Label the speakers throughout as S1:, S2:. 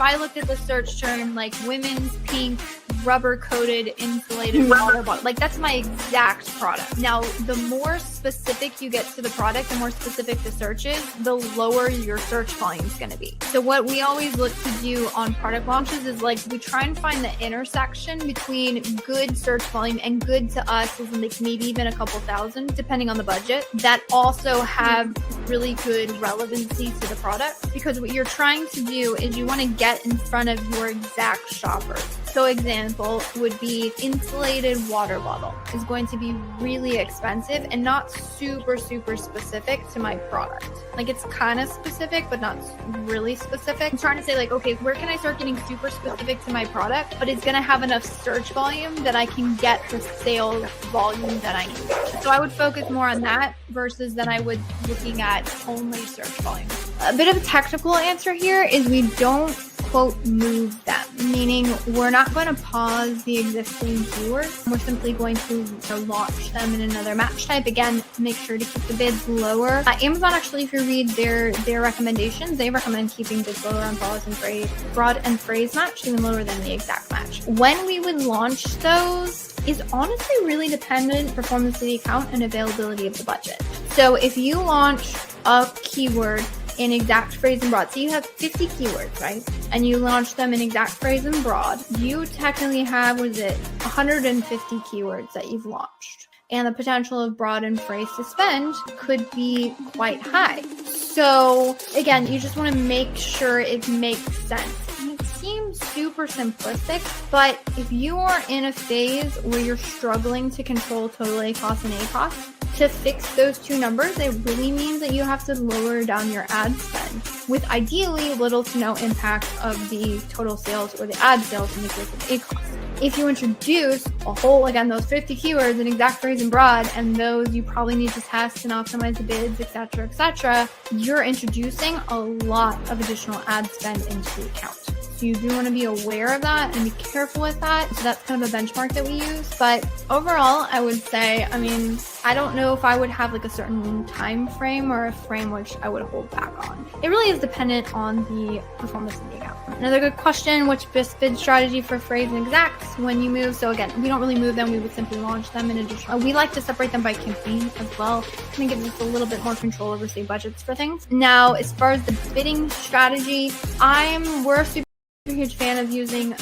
S1: I looked at the search term like women's pink rubber coated insulated water bottle, like that's my exact product. Now, the more specific you get to the product, the more specific the search is, the lower your search volume is going to be. So what we always look to do on product launches is like we try and find the intersection between good search volume, and good to us is like maybe even a couple thousand, depending on the budget, that also have really good relevancy to the product. Because what you're trying to do is you want to get in front of your exact shoppers. So example would be insulated water bottle is going to be really expensive and not super specific to my product. Like it's kind of specific, but not really specific. I'm trying to say like, okay, where can I start getting super specific to my product, but it's going to have enough search volume that I can get the sales volume that I need. So I would focus more on that versus than I would looking at only search volume. A bit of a technical answer here is we don't quote move them, meaning we're not going to pause the existing keywords. We're simply going to launch them in another match type. Again, make sure to keep the bids lower. Amazon actually, if you read their recommendations, they recommend keeping bids lower on broad and phrase match, even lower than the exact match. When we would launch those is honestly really dependent performance of the account and availability of the budget. So if you launch a keyword in exact phrase and broad, so you have 50 keywords, right? And you launch them in exact phrase and broad, you technically have, 150 keywords that you've launched. And the potential of broad and phrase to spend could be quite high. So again, you just want to make sure it makes sense. It seems super simplistic, but if you are in a phase where you're struggling to control total ACoS and ACoS, to fix those two numbers, it really means that you have to lower down your ad spend with ideally little to no impact of the total sales or the ad sales in the case of ACoS. If you introduce a whole, again, those 50 keywords in exact phrase and broad, and those you probably need to test and optimize the bids, etc., you're introducing a lot of additional ad spend into the account. So you do want to be aware of that and be careful with that. So that's kind of a benchmark that we use. But overall, I would say, I don't know if I would have like a certain time frame or a frame which I would hold back on. It really is dependent on the performance of the account. Another good question, which best bid strategy for phrase and exacts when you move? So again, we don't really move them. We would simply launch them in addition. We like to separate them by campaign as well. Kind of gives us a little bit more control over, say, budgets for things. Now, as far as the bidding strategy, we're super huge fan of using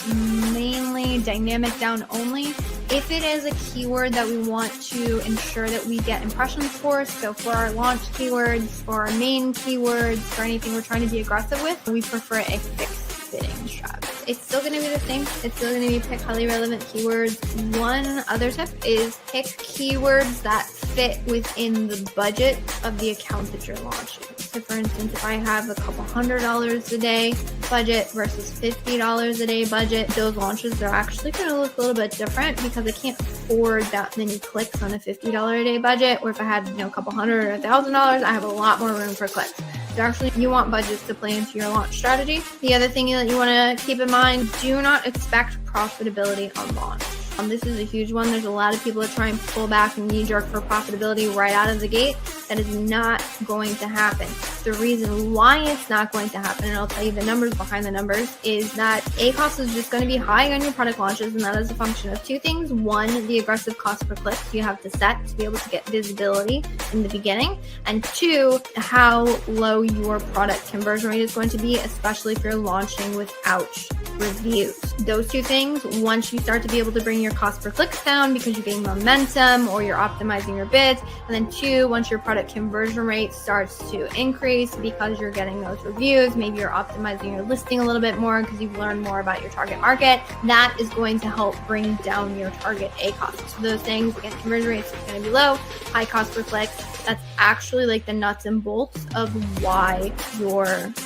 S1: mainly dynamic down only. If it is a keyword that we want to ensure that we get impressions for, so for our launch keywords, for our main keywords, for anything we're trying to be aggressive with, we prefer a fixed bidding strategy. It's still going to be the same. It's still going to be pick highly relevant keywords. One other tip is pick keywords that fit within the budget of the account that you're launching. So for instance, if I have a couple $100 a day budget versus $50 a day budget, those launches are actually going to look a little bit different because I can't afford that many clicks on a $50 a day budget. Or if I had, a couple $100 or $1,000, I have a lot more room for clicks. So actually, you want budgets to play into your launch strategy. The other thing that you want to keep in mind, do not expect profitability on launch. This is a huge one. There's a lot of people that try and pull back and knee-jerk for profitability right out of the gate. That is not going to happen. The reason why it's not going to happen, and I'll tell you the numbers behind the numbers, is that ACoS is just going to be high on your product launches, and that is a function of two things. One, the aggressive cost per click you have to set to be able to get visibility in the beginning, and two, how low your product conversion rate is going to be, especially if you're launching without reviews. Those two things, once you start to be able to bring your cost per clicks down because you gain momentum or you're optimizing your bids, and then two, once your product conversion rate starts to increase because you're getting those reviews, maybe you're optimizing your listing a little bit more because you've learned more about your target market, that is going to help bring down your target ACoS. So those things, again, conversion rates are going to be low, high cost per clicks. That's actually like the nuts and bolts of why your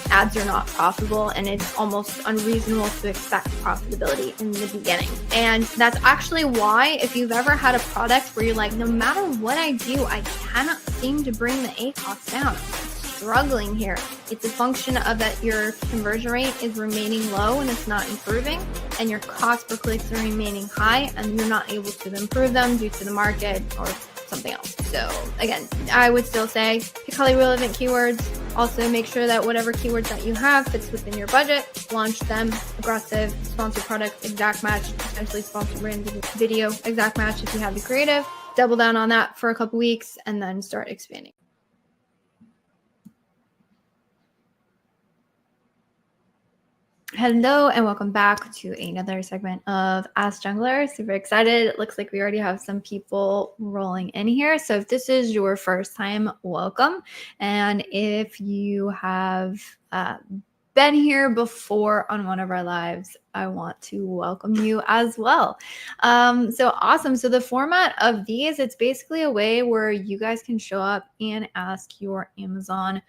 S1: ads are not profitable, and it's almost unreasonable to expect profitability in the beginning. And that's actually why, if you've ever had a product where you're like, no matter what I do, I cannot seem to bring the ACoS down, I'm struggling here, it's a function of that your conversion rate is remaining low and it's not improving, and your cost per clicks are remaining high and you're not able to improve them due to the market or something else. So again, I would still say pick highly relevant keywords, Also, make sure that whatever keywords that you have fits within your budget. Launch them. Aggressive, sponsored product, exact match, potentially sponsored brand video, exact match if you have the creative. Double down on that for a couple weeks and then start expanding. Hello and welcome back to another segment of Ask Junglr. Super excited. It looks like we already have some people rolling in here. So if this is your first time, welcome. And if you have been here before on one of our lives, I want to welcome you as well. So awesome. So the format of these, it's basically a way where you guys can show up and ask your Amazon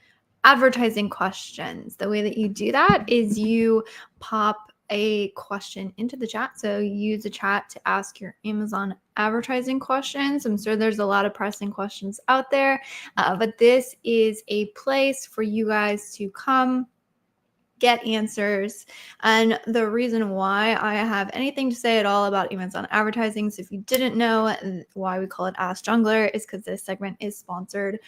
S1: advertising questions. The way that you do that is you pop a question into the chat. So you use the chat to ask your Amazon advertising questions. I'm sure there's a lot of pressing questions out there, but this is a place for you guys to come get answers. And the reason why I have anything to say at all about Amazon advertising, so if you didn't know why we call it Ask Junglr, is because this segment is sponsored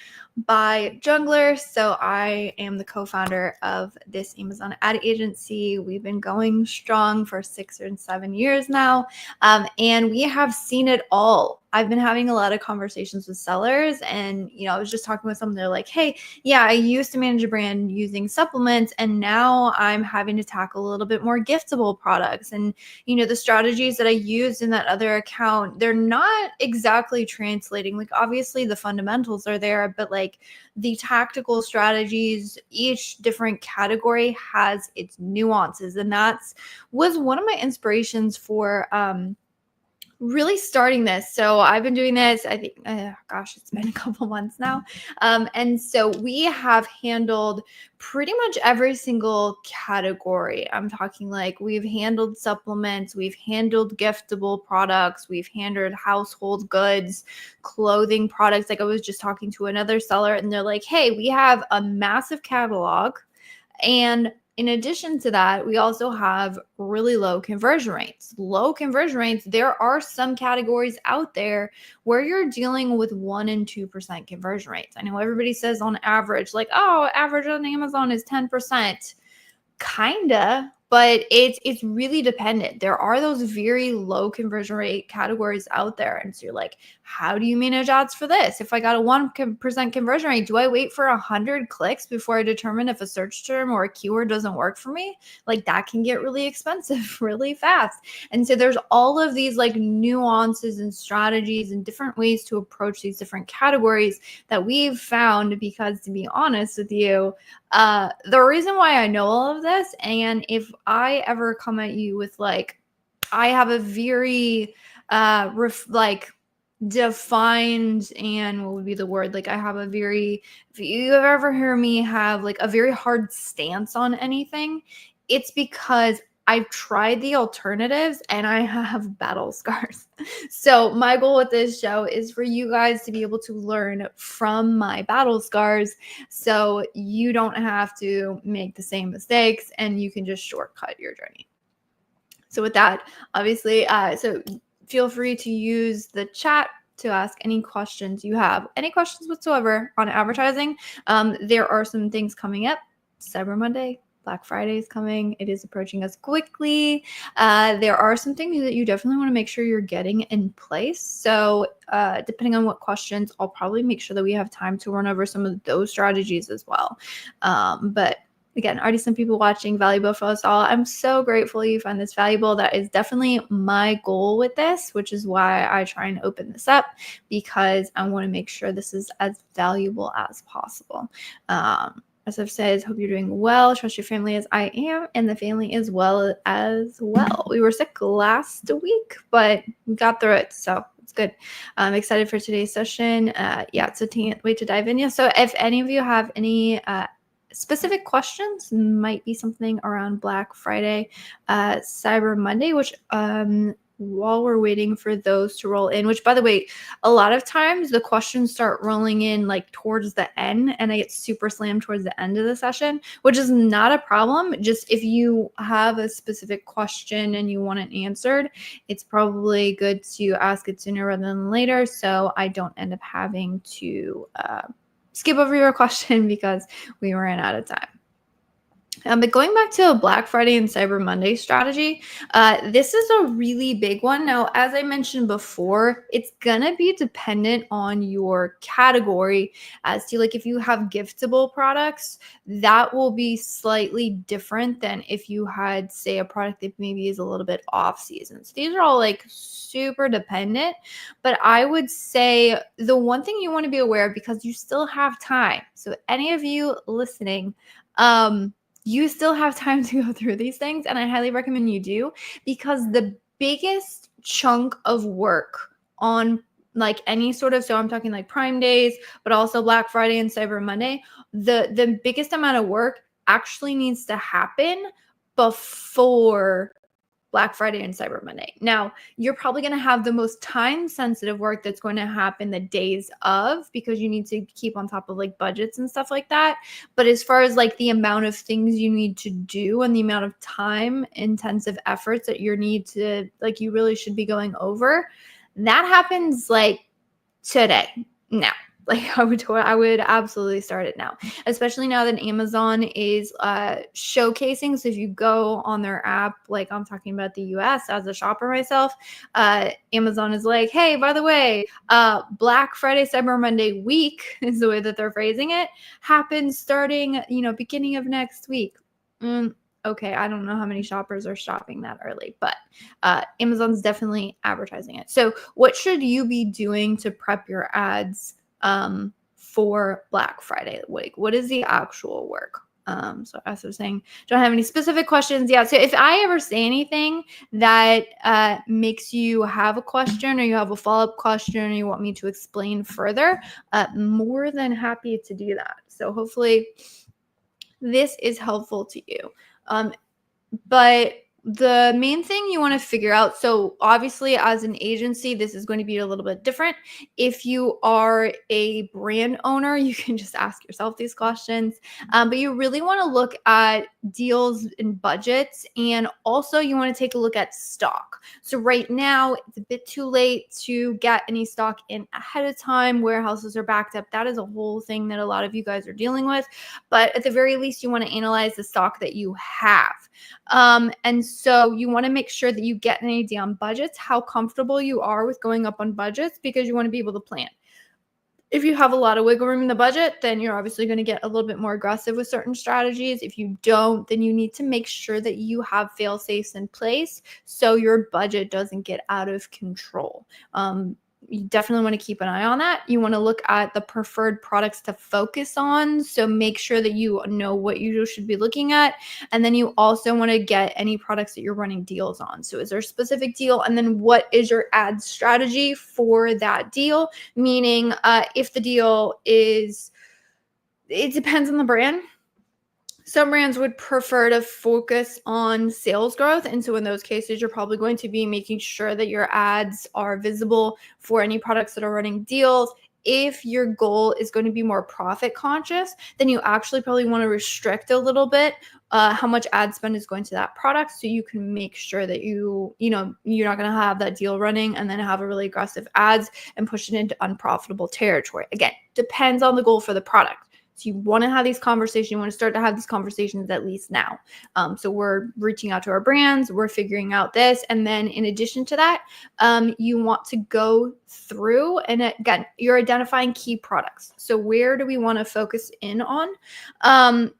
S1: by Junglr. So I am the co-founder of this Amazon ad agency. We've been going strong for 6 or 7 years now, and we have seen it all. I've been having a lot of conversations with sellers, and I was just talking with someone. They're like, hey, yeah, I used to manage a brand using supplements, and now I'm having to tackle a little bit more giftable products. And the strategies that I used in that other account, they're not exactly translating. Like, obviously the fundamentals are there, but like the tactical strategies, each different category has its nuances. And was one of my inspirations for really starting this. So I've been doing this, I think, it's been a couple months now. And so we have handled pretty much every single category. I'm talking like we've handled supplements, we've handled giftable products, we've handled household goods, clothing products. Like I was just talking to another seller and they're like, hey, we have a massive catalog. And in addition to that, we also have really low conversion rates. Low conversion rates, there are some categories out there where you're dealing with 1% and 2% conversion rates. I know everybody says on average, like, oh, average on Amazon is 10%. Kinda, but it's really dependent. There are those very low conversion rate categories out there. And so you're like, how do you manage ads for this? If I got a 1% conversion rate, do I wait for 100 clicks before I determine if a search term or a keyword doesn't work for me? Like that can get really expensive really fast. And so there's all of these like nuances and strategies and different ways to approach these different categories that we've found, because to be honest with you, the reason why I know all of this, and if I ever come at you with like, I have a very defined, and what would be the word? Like I have a very, if you ever hear me have like a very hard stance on anything, it's because I've tried the alternatives and I have battle scars. So my goal with this show is for you guys to be able to learn from my battle scars so you don't have to make the same mistakes and you can just shortcut your journey. So with that, obviously, so feel free to use the chat to ask any questions you have. Any questions whatsoever on advertising. There are some things coming up. Cyber Monday, Black Friday is coming. It is approaching us quickly. There are some things that you definitely want to make sure you're getting in place. So depending on what questions, I'll probably make sure that we have time to run over some of those strategies as well. But again, already some people watching, valuable for us all. I'm so grateful you find this valuable. That is definitely my goal with this, which is why I try and open this up, because I want to make sure this is as valuable as possible. As I've said, hope you're doing well. Trust your family as I am, and the family as well as well. We were sick last week, but we got through it, so it's good. I'm excited for today's session. So can't wait to dive in. Yeah, so if any of you have any specific questions, might be something around Black Friday, Cyber Monday, which while we're waiting for those to roll in, which by the way, a lot of times the questions start rolling in like towards the end and I get super slammed towards the end of the session, which is not a problem. Just if you have a specific question and you want it answered, it's probably good to ask it sooner rather than later, so I don't end up having to skip over your question because we ran out of time. But going back to Black Friday and Cyber Monday strategy, this is a really big one. Now, as I mentioned before, it's going to be dependent on your category as to like if you have giftable products, that will be slightly different than if you had, say, a product that maybe is a little bit off season. So these are all like super dependent. But I would say the one thing you want to be aware of, because you still have time. So any of you listening, you still have time to go through these things, and I highly recommend you do, because the biggest chunk of work on like any sort of, so I'm talking like Prime Days, but also Black Friday and Cyber Monday, the biggest amount of work actually needs to happen before Black Friday and Cyber Monday. Now, you're probably going to have the most time sensitive work that's going to happen the days of, because you need to keep on top of like budgets and stuff like that. But as far as like the amount of things you need to do and the amount of time intensive efforts that you need to, like, you really should be going over, that happens like today, now. Like I would absolutely start it now, especially now that Amazon is showcasing. So if you go on their app, like I'm talking about the US as a shopper myself, Amazon is like, hey, by the way, Black Friday, Cyber Monday week is the way that they're phrasing it, happens starting, beginning of next week. Okay, I don't know how many shoppers are shopping that early, but Amazon's definitely advertising it. So what should you be doing to prep your ads for Black Friday week? What is the actual work? So as I was saying, don't have any specific questions. Yeah. So if I ever say anything that makes you have a question, or you have a follow-up question, or you want me to explain further, more than happy to do that. So hopefully this is helpful to you. But the main thing you want to figure out, so obviously as an agency, this is going to be a little bit different. If you are a brand owner, you can just ask yourself these questions. But you really want to look at deals and budgets, and also you want to take a look at stock. So right now, it's a bit too late to get any stock in ahead of time. Warehouses are backed up. That is a whole thing that a lot of you guys are dealing with. But at the very least, you want to analyze the stock that you have. And so you want to make sure that you get an idea on budgets, how comfortable you are with going up on budgets, because you want to be able to plan. If you have a lot of wiggle room in the budget, then you're obviously going to get a little bit more aggressive with certain strategies. If you don't, then you need to make sure that you have fail safes in place so your budget doesn't get out of control. You definitely want to keep an eye on that. You want to look at the preferred products to focus on. So make sure that you know what you should be looking at. And then you also want to get any products that you're running deals on. So is there a specific deal? And then what is your ad strategy for that deal? Meaning if the deal is, it depends on the brand. Some brands would prefer to focus on sales growth. And so in those cases, you're probably going to be making sure that your ads are visible for any products that are running deals. If your goal is going to be more profit conscious, then you actually probably want to restrict a little bit how much ad spend is going to that product, so you can make sure that you're not going to have that deal running and then have a really aggressive ads and push it into unprofitable territory. Again, depends on the goal for the product. So you want to have these conversations. You want to start to have these conversations at least now. So we're reaching out to our brands. We're figuring out this. And then in addition to that, you want to go through, and again, you're identifying key products. So where do we want to focus in on?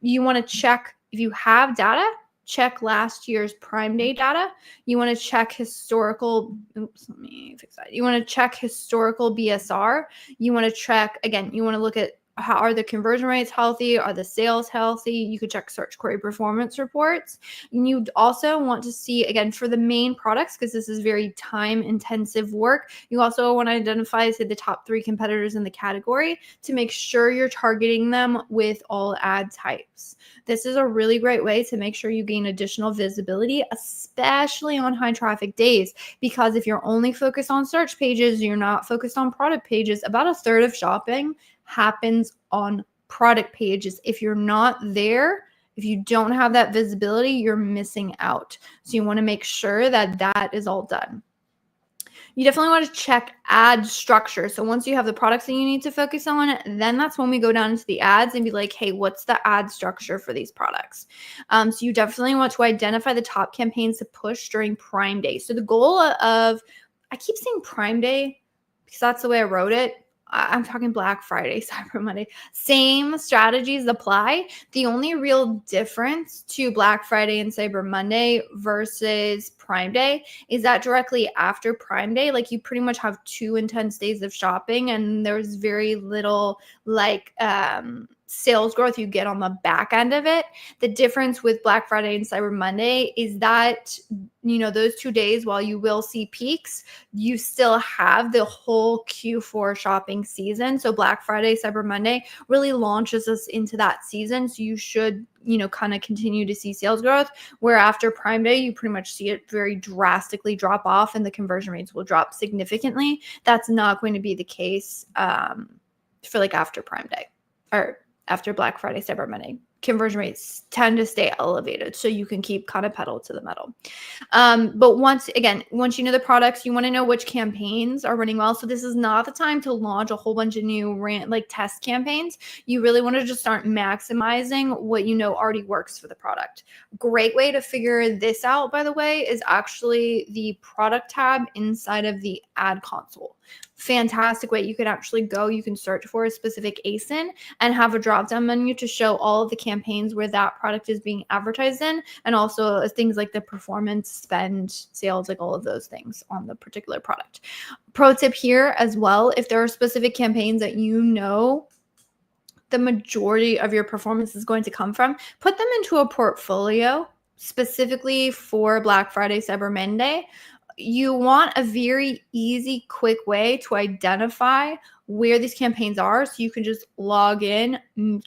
S1: You want to check if you have data. Check last year's Prime Day data. You want to check historical, let me fix that. You want to check historical BSR. You want to check, again, you want to look at how are the conversion rates healthy? Are the sales healthy? You could check search query performance reports. And you'd also want to see, again, for the main products, because this is very time intensive work, you also want to identify, say, the top 3 competitors in the category to make sure you're targeting them with all ad types. This is a really great way to make sure you gain additional visibility, especially on high traffic days, because if you're only focused on search pages, you're not focused on product pages. About a third of shopping happens on product pages. If you're not there, if you don't have that visibility, you're missing out. So you want to make sure that that is all done. You definitely want to check ad structure. So once you have the products that you need to focus on, then that's when we go down into the ads and be like, hey, what's the ad structure for these products? So you definitely want to identify the top campaigns to push during Prime Day. So the goal of, I keep saying Prime Day because that's the way I wrote it. I'm talking Black Friday, Cyber Monday. Same strategies apply. The only real difference to Black Friday and Cyber Monday versus Prime Day is that directly after Prime Day, like you pretty much have 2 intense days of shopping and there's very little like sales growth you get on the back end of it. The difference with Black Friday and Cyber Monday is that, you know, those 2 days, while you will see peaks, you still have the whole Q4 shopping season. So Black Friday, Cyber Monday really launches us into that season. So you should, you know, kind of continue to see sales growth, where after Prime Day, you pretty much see it very drastically drop off and the conversion rates will drop significantly. That's not going to be the case for like after Prime Day or after Black Friday, Cyber Monday. Conversion rates tend to stay elevated, so you can keep kind of pedal to the metal. But once you know the products, you want to know which campaigns are running well. So this is not the time to launch a whole bunch of new test campaigns. You really want to just start maximizing what you know already works for the product. Great way to figure this out, by the way, is actually the product tab inside of the ad console. Fantastic way. You can actually go, you can search for a specific ASIN and have a drop down menu to show all of the campaigns where that product is being advertised in, and also things like the performance, spend, sales, like all of those things on the particular product. Pro tip here as well, if there are specific campaigns that you know the majority of your performance is going to come from, put them into a portfolio specifically for Black Friday, Cyber Monday. You want a very easy, quick way to identify where these campaigns are, so you can just log in,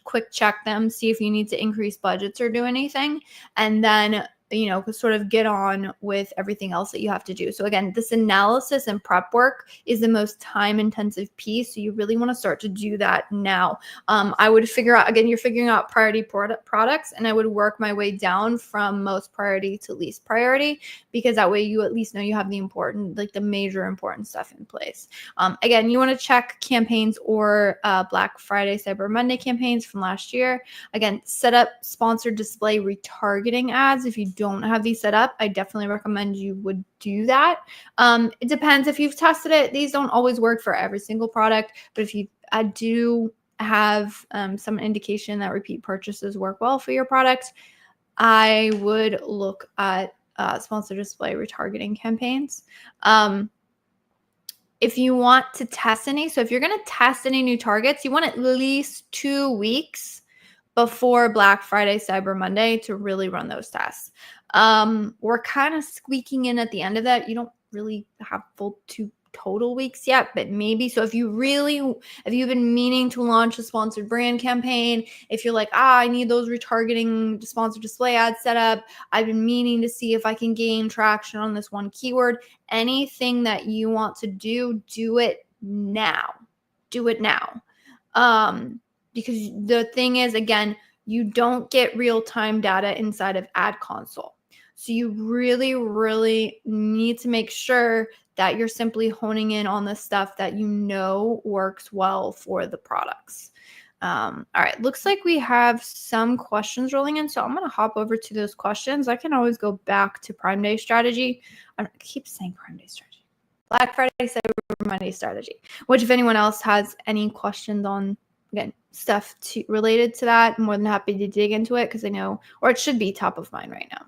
S1: quick check them, see if you need to increase budgets or do anything, and then, you know, sort of get on with everything else that you have to do. So again, this analysis and prep work is the most time intensive piece. So you really want to start to do that now. I would figure out, again, you're figuring out priority products, and I would work my way down from most priority to least priority, because that way you at least know you have the important, like the major important stuff in place. Again, you want to check campaigns or Black Friday, Cyber Monday campaigns from last year. Again, set up sponsored display retargeting ads. If you don't have these set up, I definitely recommend you would do that. It depends if you've tested it. These don't always work for every single product, but if you do have some indication that repeat purchases work well for your product, I would look at sponsored display retargeting campaigns. If you want to test any, so if you're going to test any new targets, you want at least 2 weeks before Black Friday, Cyber Monday to really run those tests. We're kind of squeaking in at the end of that. You don't really have full 2 total weeks yet, but maybe. So if you've been meaning to launch a sponsored brand campaign, if you're like, I need those retargeting sponsored display ads set up, I've been meaning to see if I can gain traction on this one keyword, anything that you want to do it now. Do it now. Because the thing is, again, you don't get real-time data inside of ad console. So you really, really need to make sure that you're simply honing in on the stuff that you know works well for the products. All right, looks like we have some questions rolling in, so I'm going to hop over to those questions. I can always go back to Prime Day strategy. I keep saying Prime Day strategy. Black Friday, Cyber Monday strategy, which if anyone else has any questions on, again, stuff related to that, I'm more than happy to dig into it, because I know, or it should be top of mind right now.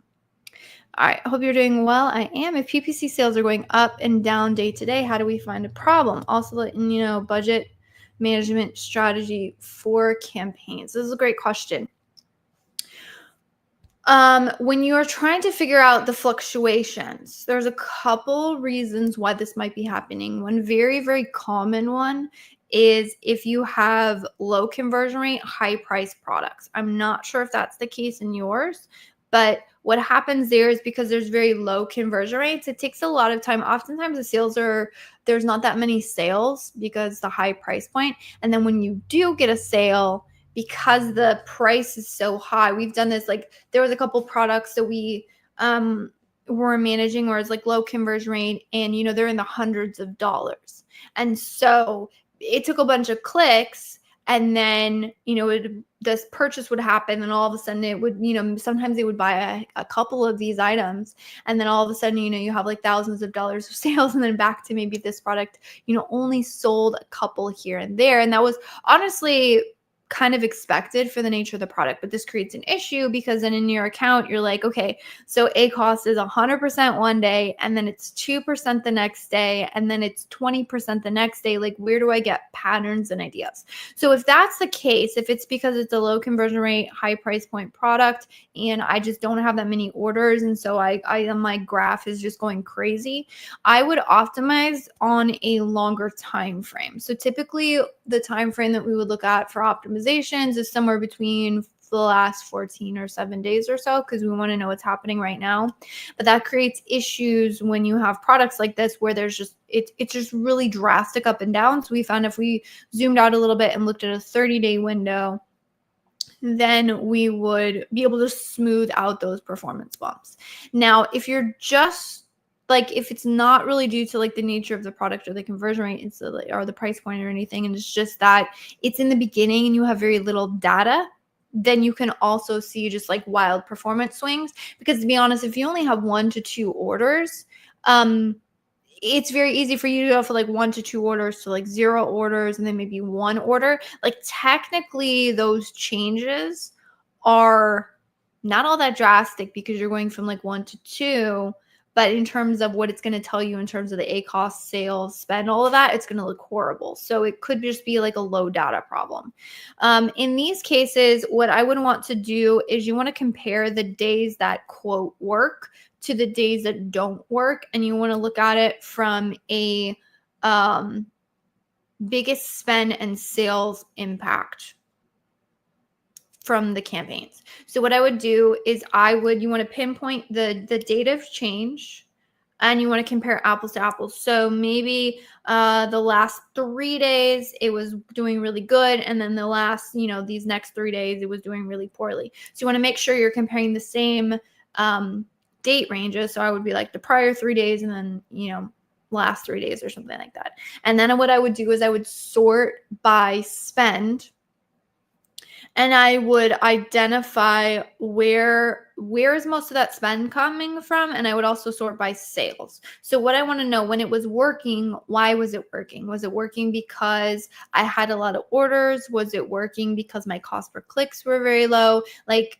S1: All right, hope you're doing well. I am. If PPC sales are going up and down day to day, how do we find a problem? Also, letting you know, budget management strategy for campaigns. This is a great question. When you're trying to figure out the fluctuations, there's a couple reasons why this might be happening. One very, very common one is if you have low conversion rate, high price products. I'm not sure if that's the case in yours, but what happens there is because there's very low conversion rates, it takes a lot of time. Oftentimes there's not that many sales because the high price point. And then when you do get a sale, because the price is so high, we've done this, like there was a couple products that we were managing where it's like low conversion rate and, you know, they're in the hundreds of dollars. And so it took a bunch of clicks and then, you know, this purchase would happen and all of a sudden it would, you know, sometimes they would buy a couple of these items and then all of a sudden, you know, you have like thousands of dollars of sales and then back to maybe this product, you know, only sold a couple here and there. And that was honestly kind of expected for the nature of the product, but this creates an issue because then in your account, you're like, okay, so ACOS is 100% one day and then it's 2% the next day and then it's 20% the next day. Like, where do I get patterns and ideas? So if that's the case, if it's because it's a low conversion rate, high price point product, and I just don't have that many orders, and so my graph is just going crazy, I would optimize on a longer time frame. So typically the time frame that we would look at for optimizations is somewhere between the last 14 or 7 days or so, because we want to know what's happening right now. But that creates issues when you have products like this where there's just it's just really drastic up and down. So we found if we zoomed out a little bit and looked at a 30-day window, then we would be able to smooth out those performance bumps. Now, if you're just like, if it's not really due to like the nature of the product or the conversion rate or the price point or anything, and it's just that it's in the beginning and you have very little data, then you can also see just like wild performance swings. Because to be honest, if you only have 1 to 2 orders, it's very easy for you to go for like 1 to 2 orders to like 0 orders and then maybe 1 order. Like technically those changes are not all that drastic because you're going from like 1 to 2. But in terms of what it's going to tell you in terms of the ACOS, sales, spend, all of that, it's going to look horrible. So it could just be like a low data problem. In these cases, what I would want to do is you want to compare the days that quote work to the days that don't work. And you want to look at it from a biggest spend and sales impact from the campaigns. So what I would do is you want to pinpoint the date of change and you want to compare apples to apples. So maybe the last 3 days it was doing really good. And then the last, you know, these next 3 days it was doing really poorly. So you want to make sure you're comparing the same date ranges. So I would be like the prior 3 days and then, you know, last 3 days or something like that. And then what I would do is I would sort by spend. And I would identify where is most of that spend coming from, and I would also sort by sales. So what I want to know, when it was working, why was it working? Was it working because I had a lot of orders? Was it working because my cost per clicks were very low? Like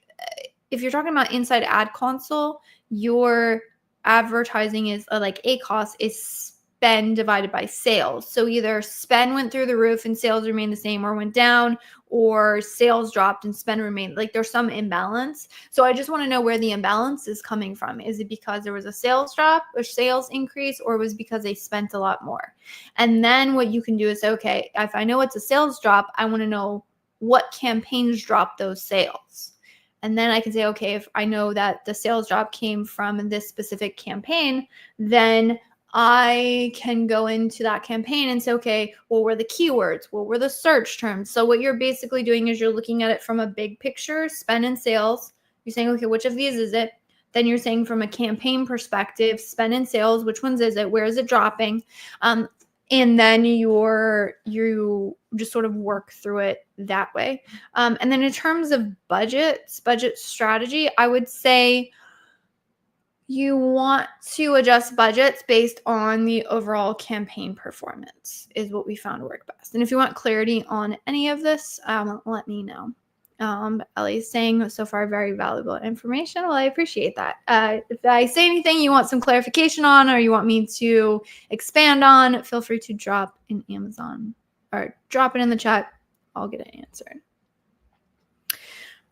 S1: if you're talking about inside ad console, your advertising is like ACOS is spend divided by sales. So either spend went through the roof and sales remained the same, or went down, or sales dropped and spend remained. Like there's some imbalance. So I just want to know where the imbalance is coming from. Is it because there was a sales drop or sales increase, or was it because they spent a lot more? And then what you can do is, okay, if I know it's a sales drop, I want to know what campaigns dropped those sales. And then I can say, okay, if I know that the sales drop came from this specific campaign, then I can go into that campaign and say, okay, what were the keywords? What were the search terms? So what you're basically doing is you're looking at it from a big picture, spend and sales. You're saying, okay, which of these is it? Then you're saying from a campaign perspective, spend and sales, which ones is it? Where is it dropping? And then you just sort of work through it that way. And then in terms of budget strategy, I would say you want to adjust budgets based on the overall campaign performance is what we found work best. And if you want clarity on any of this, let me know. Ellie's saying so far very valuable information. Well, I appreciate that. If I say anything you want some clarification on or you want me to expand on, feel free to drop in Amazon or drop it in the chat. I'll get it answered.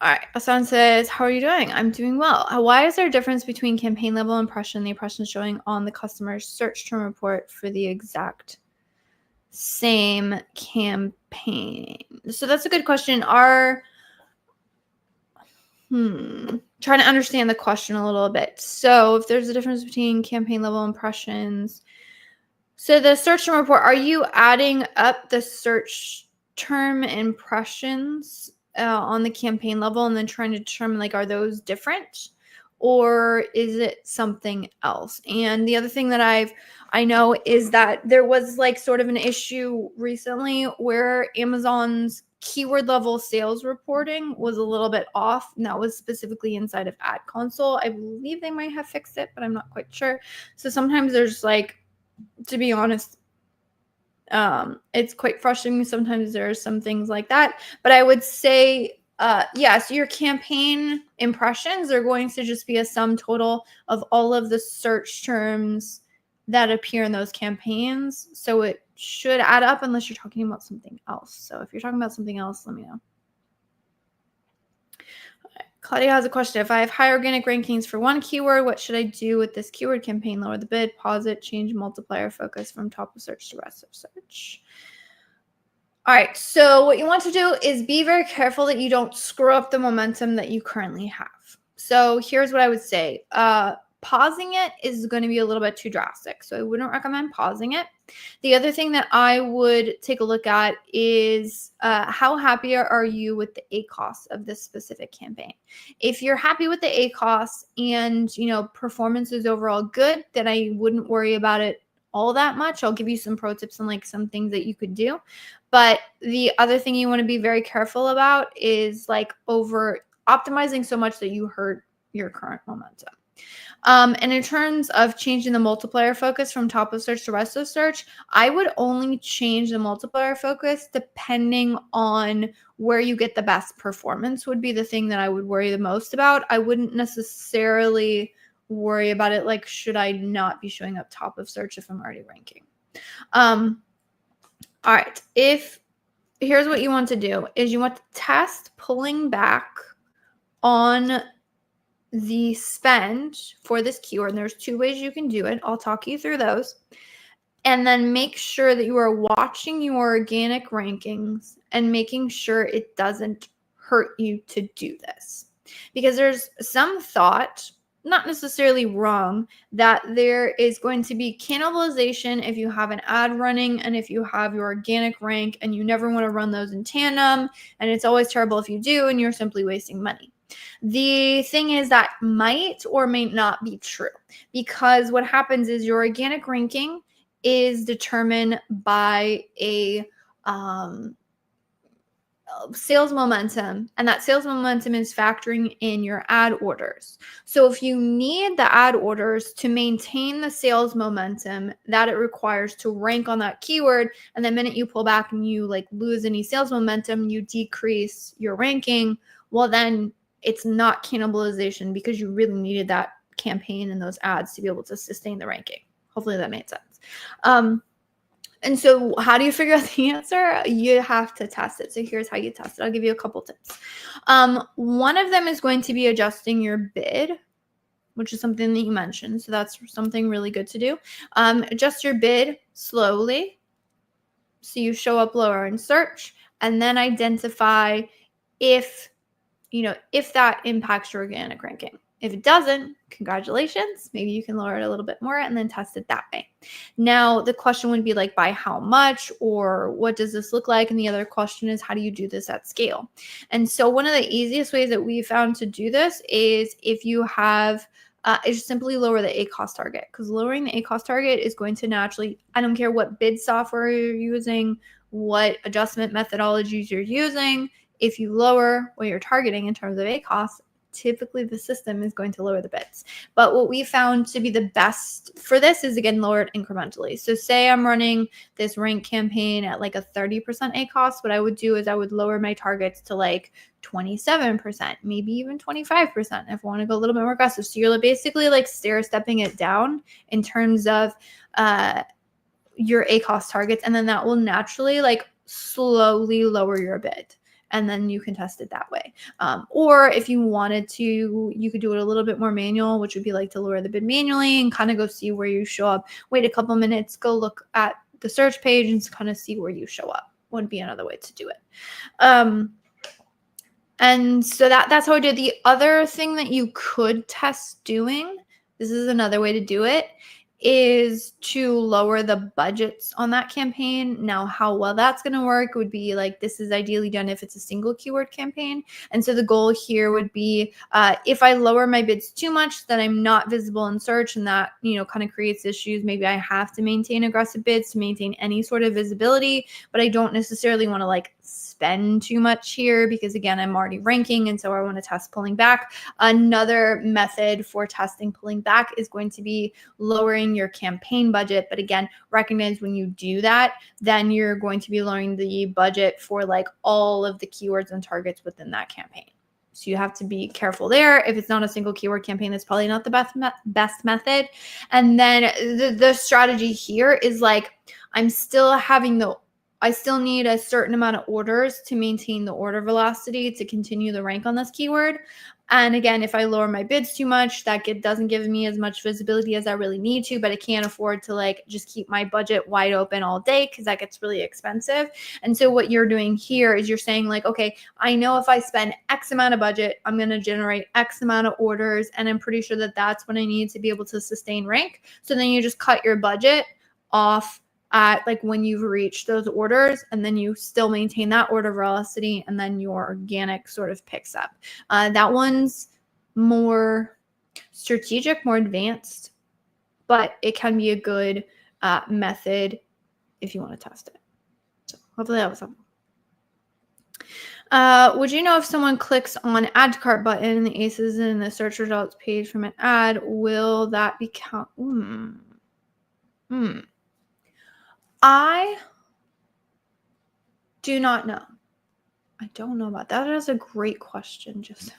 S1: All right. Hassan says, how are you doing? I'm doing well. Why is there a difference between campaign level impression, the impression showing on the customer's search term report for the exact same campaign? So that's a good question. Trying to understand the question a little bit. So if there's a difference between campaign level impressions, so the search term report, are you adding up the search term impressions on the campaign level and then trying to determine, like, are those different? or is it something else? And the other thing that I know is that there was like sort of an issue recently where Amazon's keyword level sales reporting was a little bit off, and that was specifically inside of Ad Console. I believe they might have fixed it, but I'm not quite sure. So sometimes there's like, to be honest, it's quite frustrating. Sometimes there are some things like that, but I would say so your campaign impressions are going to just be a sum total of all of the search terms that appear in those campaigns. So it should add up unless you're talking about something else. So if you're talking about something else, let me know. Claudia has a question. If I have high organic rankings for one keyword, what should I do with this keyword campaign? Lower the bid, pause it, change multiplier focus from top of search to rest of search. All right, so what you want to do is be very careful that you don't screw up the momentum that you currently have. So here's what I would say. Pausing it is going to be a little bit too drastic, so I wouldn't recommend pausing it. The other thing that I would take a look at is how happy are you with the ACoS of this specific campaign. If you're happy with the ACoS and performance is overall good, then I wouldn't worry about it all that much. I'll give you some pro tips and like some things that you could do. But the other thing you want to be very careful about is like over optimizing so much that you hurt your current momentum. And in terms of changing the multiplier focus from top of search to rest of search, I would only change the multiplier focus depending on where you get the best performance would be the thing that I would worry the most about. I wouldn't necessarily worry about it like, should I not be showing up top of search if I'm already ranking? All right. Here's what you want to do is you want to test pulling back on the spend for this keyword. And there's two ways you can do it. I'll talk you through those. And then make sure that you are watching your organic rankings and making sure it doesn't hurt you to do this. Because there's some thought, not necessarily wrong, that there is going to be cannibalization if you have an ad running and if you have your organic rank, and you never want to run those in tandem. And it's always terrible if you do, and you're simply wasting money. The thing is that might or may not be true, because what happens is your organic ranking is determined by a sales momentum, and that sales momentum is factoring in your ad orders. So if you need the ad orders to maintain the sales momentum that it requires to rank on that keyword, and the minute you pull back and you like lose any sales momentum, you decrease your ranking, well then it's not cannibalization, because you really needed that campaign and those ads to be able to sustain the ranking. Hopefully that made sense. And so how do you figure out the answer? You have to test it. So here's how you test it. I'll give you a couple tips. One of them is going to be adjusting your bid, which is something that you mentioned. So that's something really good to do. Adjust your bid slowly so you show up lower in search, and then identify if that impacts your organic ranking. If it doesn't, congratulations. Maybe you can lower it a little bit more and then test it that way. Now, the question would be like, by how much, or what does this look like? And the other question is, how do you do this at scale? And so one of the easiest ways that we found to do this is if you have is simply lower the ACoS target, because lowering the ACoS target is going to naturally, I don't care what bid software you're using, what adjustment methodologies you're using, if you lower what you're targeting in terms of ACoS, typically the system is going to lower the bids. But what we found to be the best for this is, again, lower it incrementally. So say I'm running this rank campaign at like a 30% ACoS, what I would do is I would lower my targets to like 27%, maybe even 25% if I want to go a little bit more aggressive. So you're basically like stair-stepping it down in terms of your ACoS targets, and then that will naturally like slowly lower your bid. And then you can test it that way. Or if you wanted to, you could do it a little bit more manual, which would be like to lower the bid manually and kind of go see where you show up. Wait a couple minutes, go look at the search page and kind of see where you show up. Would be another way to do it. And so that's how I did. The other thing that you could test doing, this is another way to do it, is to lower the budgets on that campaign. Now, how well that's going to work would be like, this is ideally done if it's a single keyword campaign. And so the goal here would be if I lower my bids too much, then I'm not visible in search, and that, kind of creates issues. Maybe I have to maintain aggressive bids to maintain any sort of visibility, but I don't necessarily want to like spend too much here because, again, I'm already ranking, and so I want to test pulling back. Another method for testing pulling back is going to be lowering your campaign budget. But again, recognize when you do that, then you're going to be lowering the budget for like all of the keywords and targets within that campaign. So you have to be careful there. If it's not a single keyword campaign, that's probably not the best method. And then the strategy here is like, I still need a certain amount of orders to maintain the order velocity to continue the rank on this keyword. And again, if I lower my bids too much, that doesn't give me as much visibility as I really need to, but I can't afford to like just keep my budget wide open all day because that gets really expensive. And so what you're doing here is you're saying like, okay, I know if I spend X amount of budget, I'm going to generate X amount of orders. And I'm pretty sure that that's what I need to be able to sustain rank. So then you just cut your budget off at like when you've reached those orders, and then you still maintain that order velocity, and then your organic sort of picks up. That one's more strategic, more advanced, but it can be a good method if you want to test it. So hopefully that was helpful. Would you know if someone clicks on add to cart button in the ACEs in the search results page from an ad, will that become... I do not know. I don't know about that. That is a great question, Joseph.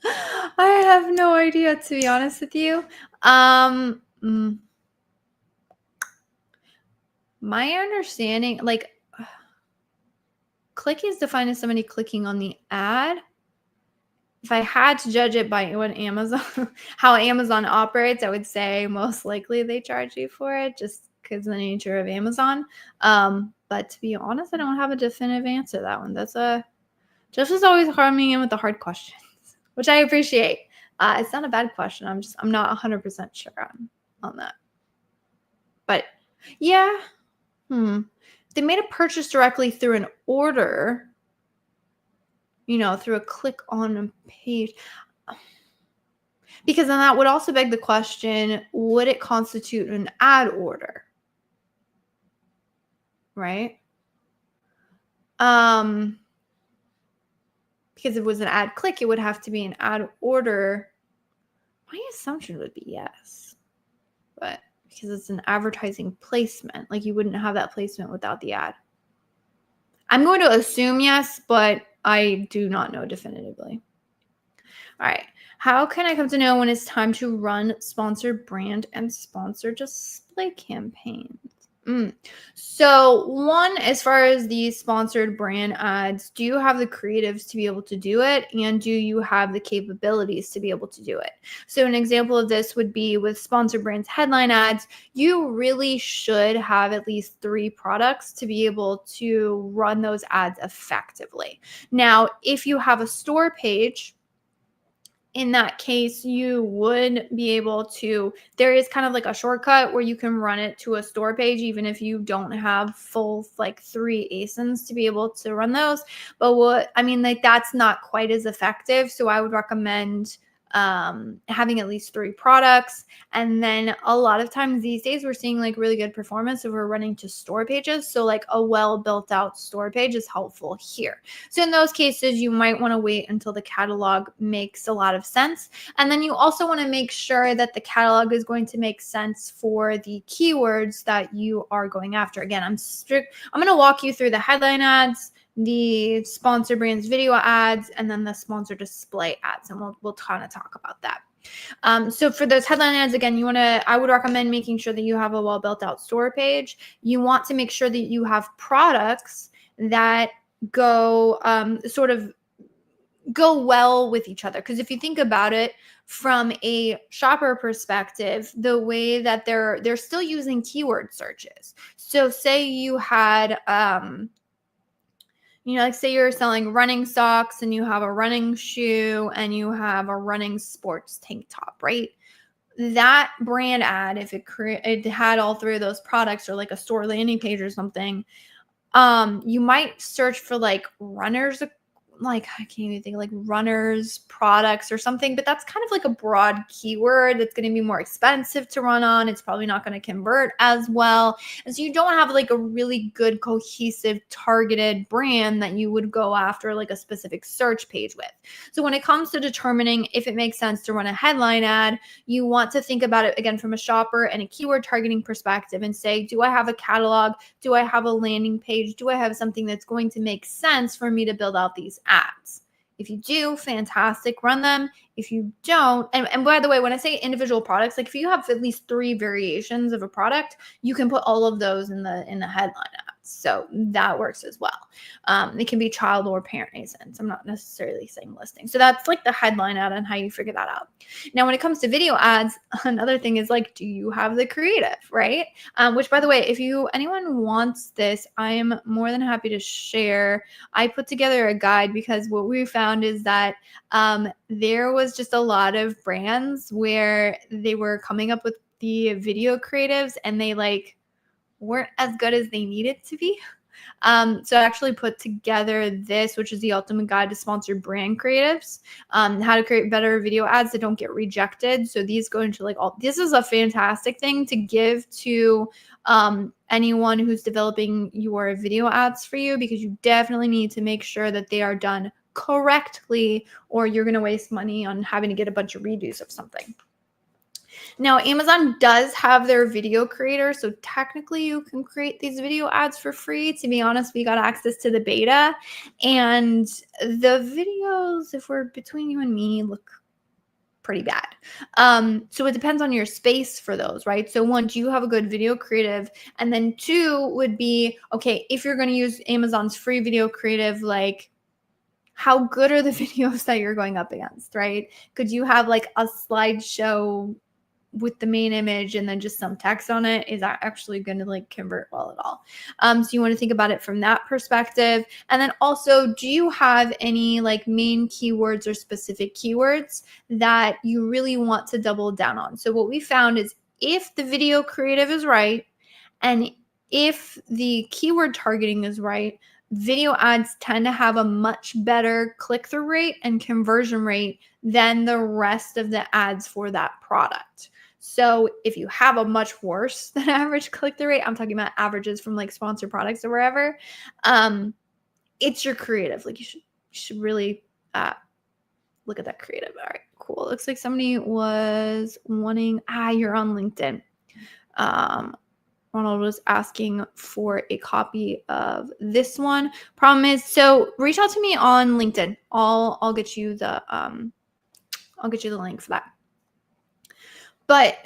S1: I have no idea, to be honest with you. My understanding, like, click is defined as somebody clicking on the ad. If I had to judge it by what how Amazon operates, I would say most likely they charge you for it, just because of the nature of Amazon. But to be honest, I don't have a definitive answer to that one. Jeff is always harming in with the hard questions, which I appreciate. It's not a bad question. I'm not 100% sure on that. But yeah, they made a purchase directly through an order, through a click on a page. Because then that would also beg the question, would it constitute an ad order? Right? Because if it was an ad click, it would have to be an ad order. My assumption would be yes. But because it's an advertising placement, like you wouldn't have that placement without the ad. I'm going to assume yes, but I do not know definitively. All right. How can I come to know when it's time to run sponsored brand and sponsored display campaigns? So one, as far as the sponsored brand ads, do you have the creatives to be able to do it? And do you have the capabilities to be able to do it? So an example of this would be with sponsored brands headline ads. You really should have at least 3 products to be able to run those ads effectively. Now, if you have a store page, in that case, you would be able to, there is kind of like a shortcut where you can run it to a store page, even if you don't have full like 3 ASINs to be able to run those. But that's not quite as effective. So I would recommend having at least 3 products. And then a lot of times these days we're seeing like really good performance if we're running to store pages. So like a well built out store page is helpful here. So in those cases, you might want to wait until the catalog makes a lot of sense. And then you also want to make sure that the catalog is going to make sense for the keywords that you are going after. Again, I'm going to walk you through the headline ads, the sponsor brands video ads, and then the sponsor display ads, and we'll kind of talk about that. So for those headline ads, again, I would recommend making sure that you have a well built out store page. You want to make sure that you have products that go well with each other. Because if you think about it from a shopper perspective, the way that they're still using keyword searches. So say you had like say you're selling running socks and you have a running shoe and you have a running sports tank top, right? that brand ad, if it had all three of those products or like a store landing page or something, you might search for like runners, like I can't even think, like runners products or something, but that's kind of like a broad keyword that's going to be more expensive to run on. It's probably not going to convert as well. And so you don't have like a really good cohesive targeted brand that you would go after like a specific search page with. So when it comes to determining if it makes sense to run a headline ad, you want to think about it again from a shopper and a keyword targeting perspective and say, do I have a catalog? Do I have a landing page? Do I have something that's going to make sense for me to build out these ads? If you do, fantastic, run them. If you don't, and by the way, when I say individual products, like if you have at least 3 variations of a product, you can put all of those in the headline ads. So that works as well. It can be child or parent ASINs. I'm not necessarily saying listing. So that's like the headline ad and how you figure that out. Now, when it comes to video ads, another thing is like, do you have the creative, right? Which, by the way, if anyone wants this, I am more than happy to share. I put together a guide because what we found is that there was just a lot of brands where they were coming up with the video creatives and they like weren't as good as they needed to be. So I actually put together this, which is the ultimate guide to sponsored brand creatives, how to create better video ads that don't get rejected. So these go into like this is a fantastic thing to give to anyone who's developing your video ads for you, because you definitely need to make sure that they are done correctly, or you're going to waste money on having to get a bunch of redos of something. Now, Amazon does have their video creator, so technically you can create these video ads for free. To be honest, we got access to the beta, and the videos, if we're between you and me, look pretty bad. So it depends on your space for those, right? So 1, do you have a good video creative? And then 2 would be, okay, if you're going to use Amazon's free video creative, like how good are the videos that you're going up against, right? Could you have like a slideshow with the main image and then just some text on it? Is that actually going to like convert well at all? So you want to think about it from that perspective. And then also, do you have any like main keywords or specific keywords that you really want to double down on? So what we found is if the video creative is right and if the keyword targeting is right, video ads tend to have a much better click-through rate and conversion rate than the rest of the ads for that product. So if you have a much worse than average click-through rate, I'm talking about averages from like sponsored products or wherever, it's your creative. Like you should really look at that creative. All right, cool. Looks like somebody was wanting, you're on LinkedIn. Ronald was asking for a copy of this one. Problem is, so reach out to me on LinkedIn. I'll get you the link for that. But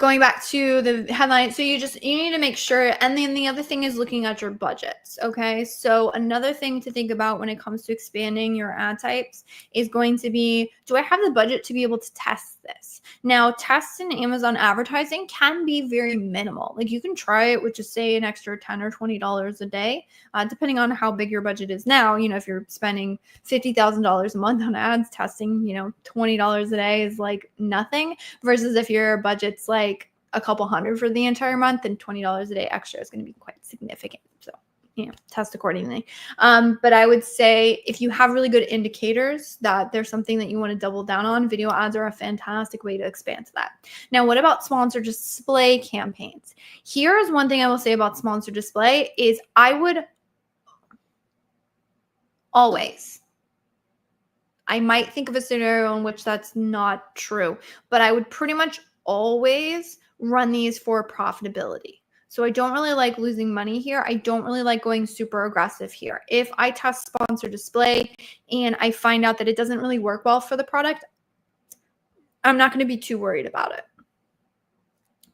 S1: going back to the headline, so you need to make sure. And then the other thing is looking at your budgets. Okay. So another thing to think about when it comes to expanding your ad types is going to be, do I have the budget to be able to test this? Now, tests in Amazon advertising can be very minimal. Like you can try it with just say an extra $10 or $20 a day, depending on how big your budget is now. You know, if you're spending $50,000 a month on ads, testing, $20 a day is like nothing, versus if your budget's like a couple hundred for the entire month, then $20 a day extra is going to be quite significant. So, test accordingly. But I would say if you have really good indicators that there's something that you want to double down on, video ads are a fantastic way to expand to that. Now, what about sponsored display campaigns? Here's one thing I will say about sponsored display is I would always, I might think of a scenario in which that's not true, but I would pretty much always run these for profitability. So I don't really like losing money here. I don't really like going super aggressive here. If I test sponsored display and I find out that it doesn't really work well for the product, I'm not going to be too worried about it.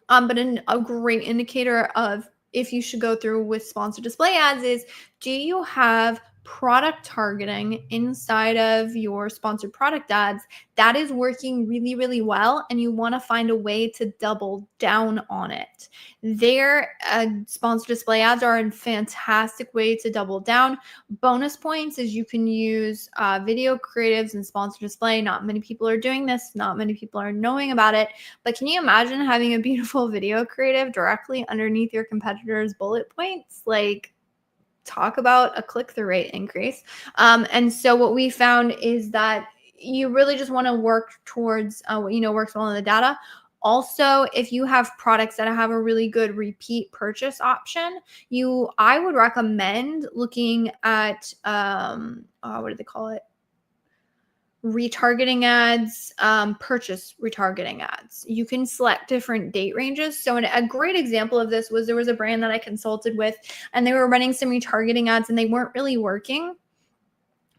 S1: But a great indicator of if you should go through with sponsored display ads is, do you have product targeting inside of your sponsored product ads, that is working really, really well. And you want to find a way to double down on it. Their sponsored display ads are a fantastic way to double down. Bonus points is you can use video creatives and sponsored display. Not many people are doing this. Not many people are knowing about it. But can you imagine having a beautiful video creative directly underneath your competitor's bullet points? Like, talk about a click-through rate increase. And so what we found is that you really just want to work towards what you know works well in the data. Also, if you have products that have a really good repeat purchase option, I would recommend looking at what do they call it? Retargeting ads, purchase retargeting ads. You can select different date ranges. So a great example of this was there was a brand that I consulted with, and they were running some retargeting ads and they weren't really working.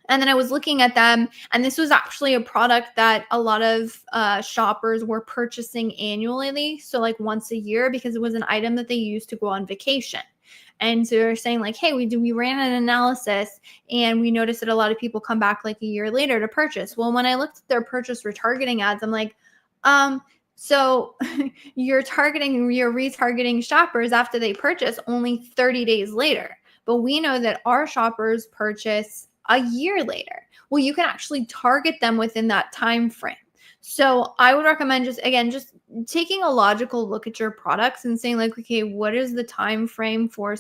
S1: And then I was looking at them, and this was actually a product that a lot of shoppers were purchasing annually. So like once a year, because it was an item that they used to go on vacation. And so they're saying like, hey, we ran an analysis and we noticed that a lot of people come back like a year later to purchase. Well, when I looked at their purchase retargeting ads, I'm like, so you're retargeting shoppers after they purchase only 30 days later. But we know that our shoppers purchase a year later. Well, you can actually target them within that time frame. So I would recommend just taking a logical look at your products and saying like, okay, what is the time frame for,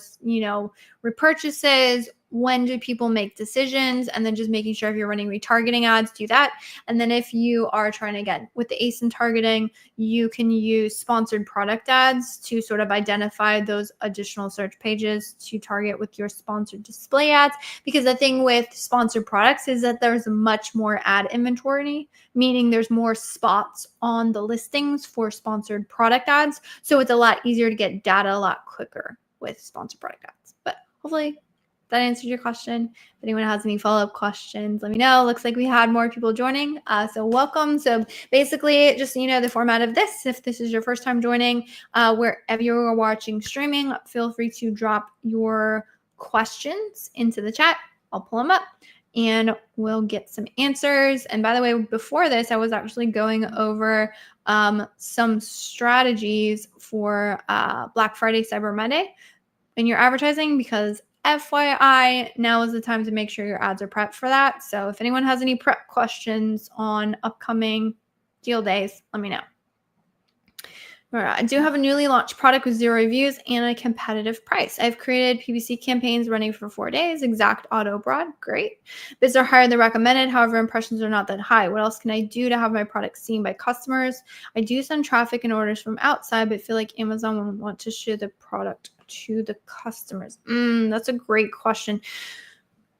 S1: repurchases? When do people make decisions? And then just making sure if you're running retargeting ads, do that. And then if you are trying to get with the ASIN targeting, you can use sponsored product ads to sort of identify those additional search pages to target with your sponsored display ads. Because the thing with sponsored products is that there's much more ad inventory, meaning there's more spots on the listings for sponsored product ads. So it's a lot easier to get data a lot quicker with sponsored product ads. But hopefully that answered your question. If anyone has any follow-up questions, let me know. Looks like we had more people joining. So welcome. So basically, just the format of this, if this is your first time joining, wherever you are watching streaming, feel free to drop your questions into the chat. I'll pull them up and we'll get some answers. And by the way, before this, I was actually going over some strategies for Black Friday, Cyber Monday in your advertising, because FYI, now is the time to make sure your ads are prepped for that. So if anyone has any prep questions on upcoming deal days, let me know. All right, I do have a newly launched product with 0 reviews and a competitive price. I've created PPC campaigns running for 4 days, exact auto broad, great. Bids are higher than recommended, however, impressions are not that high. What else can I do to have my product seen by customers? I do send traffic and orders from outside, but feel like Amazon would want to show the product to the customers. That's a great question.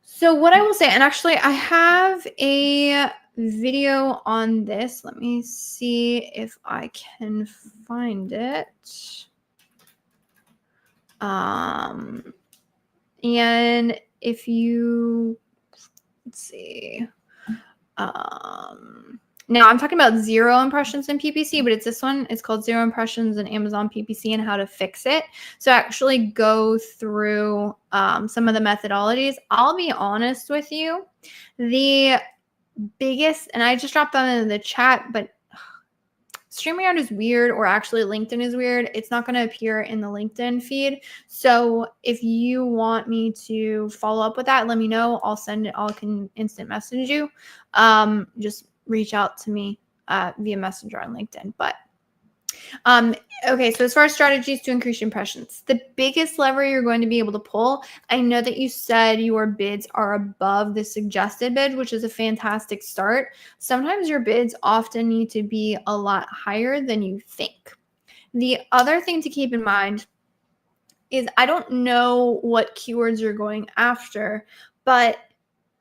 S1: So what I will say, and actually I have a video on this. Let me see if I can find it. And if you, let's see. Now I'm talking about 0 impressions in PPC, but it's this one. It's called 0 impressions in Amazon PPC and how to fix it. So actually go through some of the methodologies. I'll be honest with you. The biggest, and I just dropped them in the chat, but StreamYard is weird, or actually LinkedIn is weird. It's not going to appear in the LinkedIn feed. So if you want me to follow up with that, let me know. I'll send it. I can instant message you. Just reach out to me via Messenger on LinkedIn. But okay, so as far as strategies to increase impressions, the biggest lever you're going to be able to pull, I know that you said your bids are above the suggested bid, which is a fantastic start. Sometimes your bids often need to be a lot higher than you think. The other thing to keep in mind is I don't know what keywords you're going after, but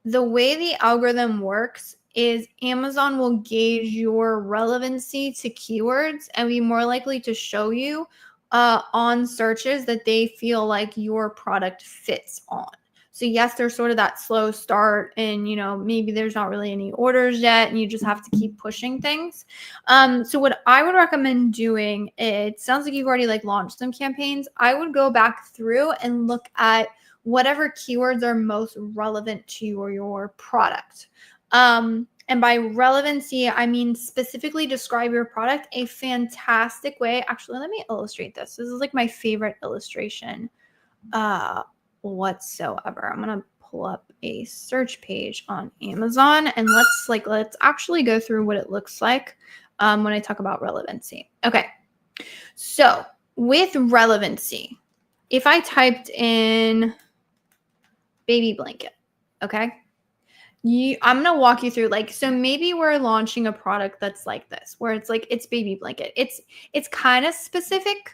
S1: the way the algorithm works is Amazon will gauge your relevancy to keywords and be more likely to show you on searches that they feel like your product fits on. So yes, there's sort of that slow start and, maybe there's not really any orders yet and you just have to keep pushing things. So what I would recommend doing, it sounds like you've already launched some campaigns. I would go back through and look at whatever keywords are most relevant to your product. And by relevancy, I mean specifically describe your product a fantastic way. Actually, let me illustrate this. This is like my favorite illustration whatsoever. I'm gonna pull up a search page on Amazon and let's actually go through what it looks like when I talk about relevancy. Okay, so with relevancy, if I typed in baby blanket, okay, I'm going to walk you through so maybe we're launching a product that's like this, where it's like, it's baby blanket. It's kind of specific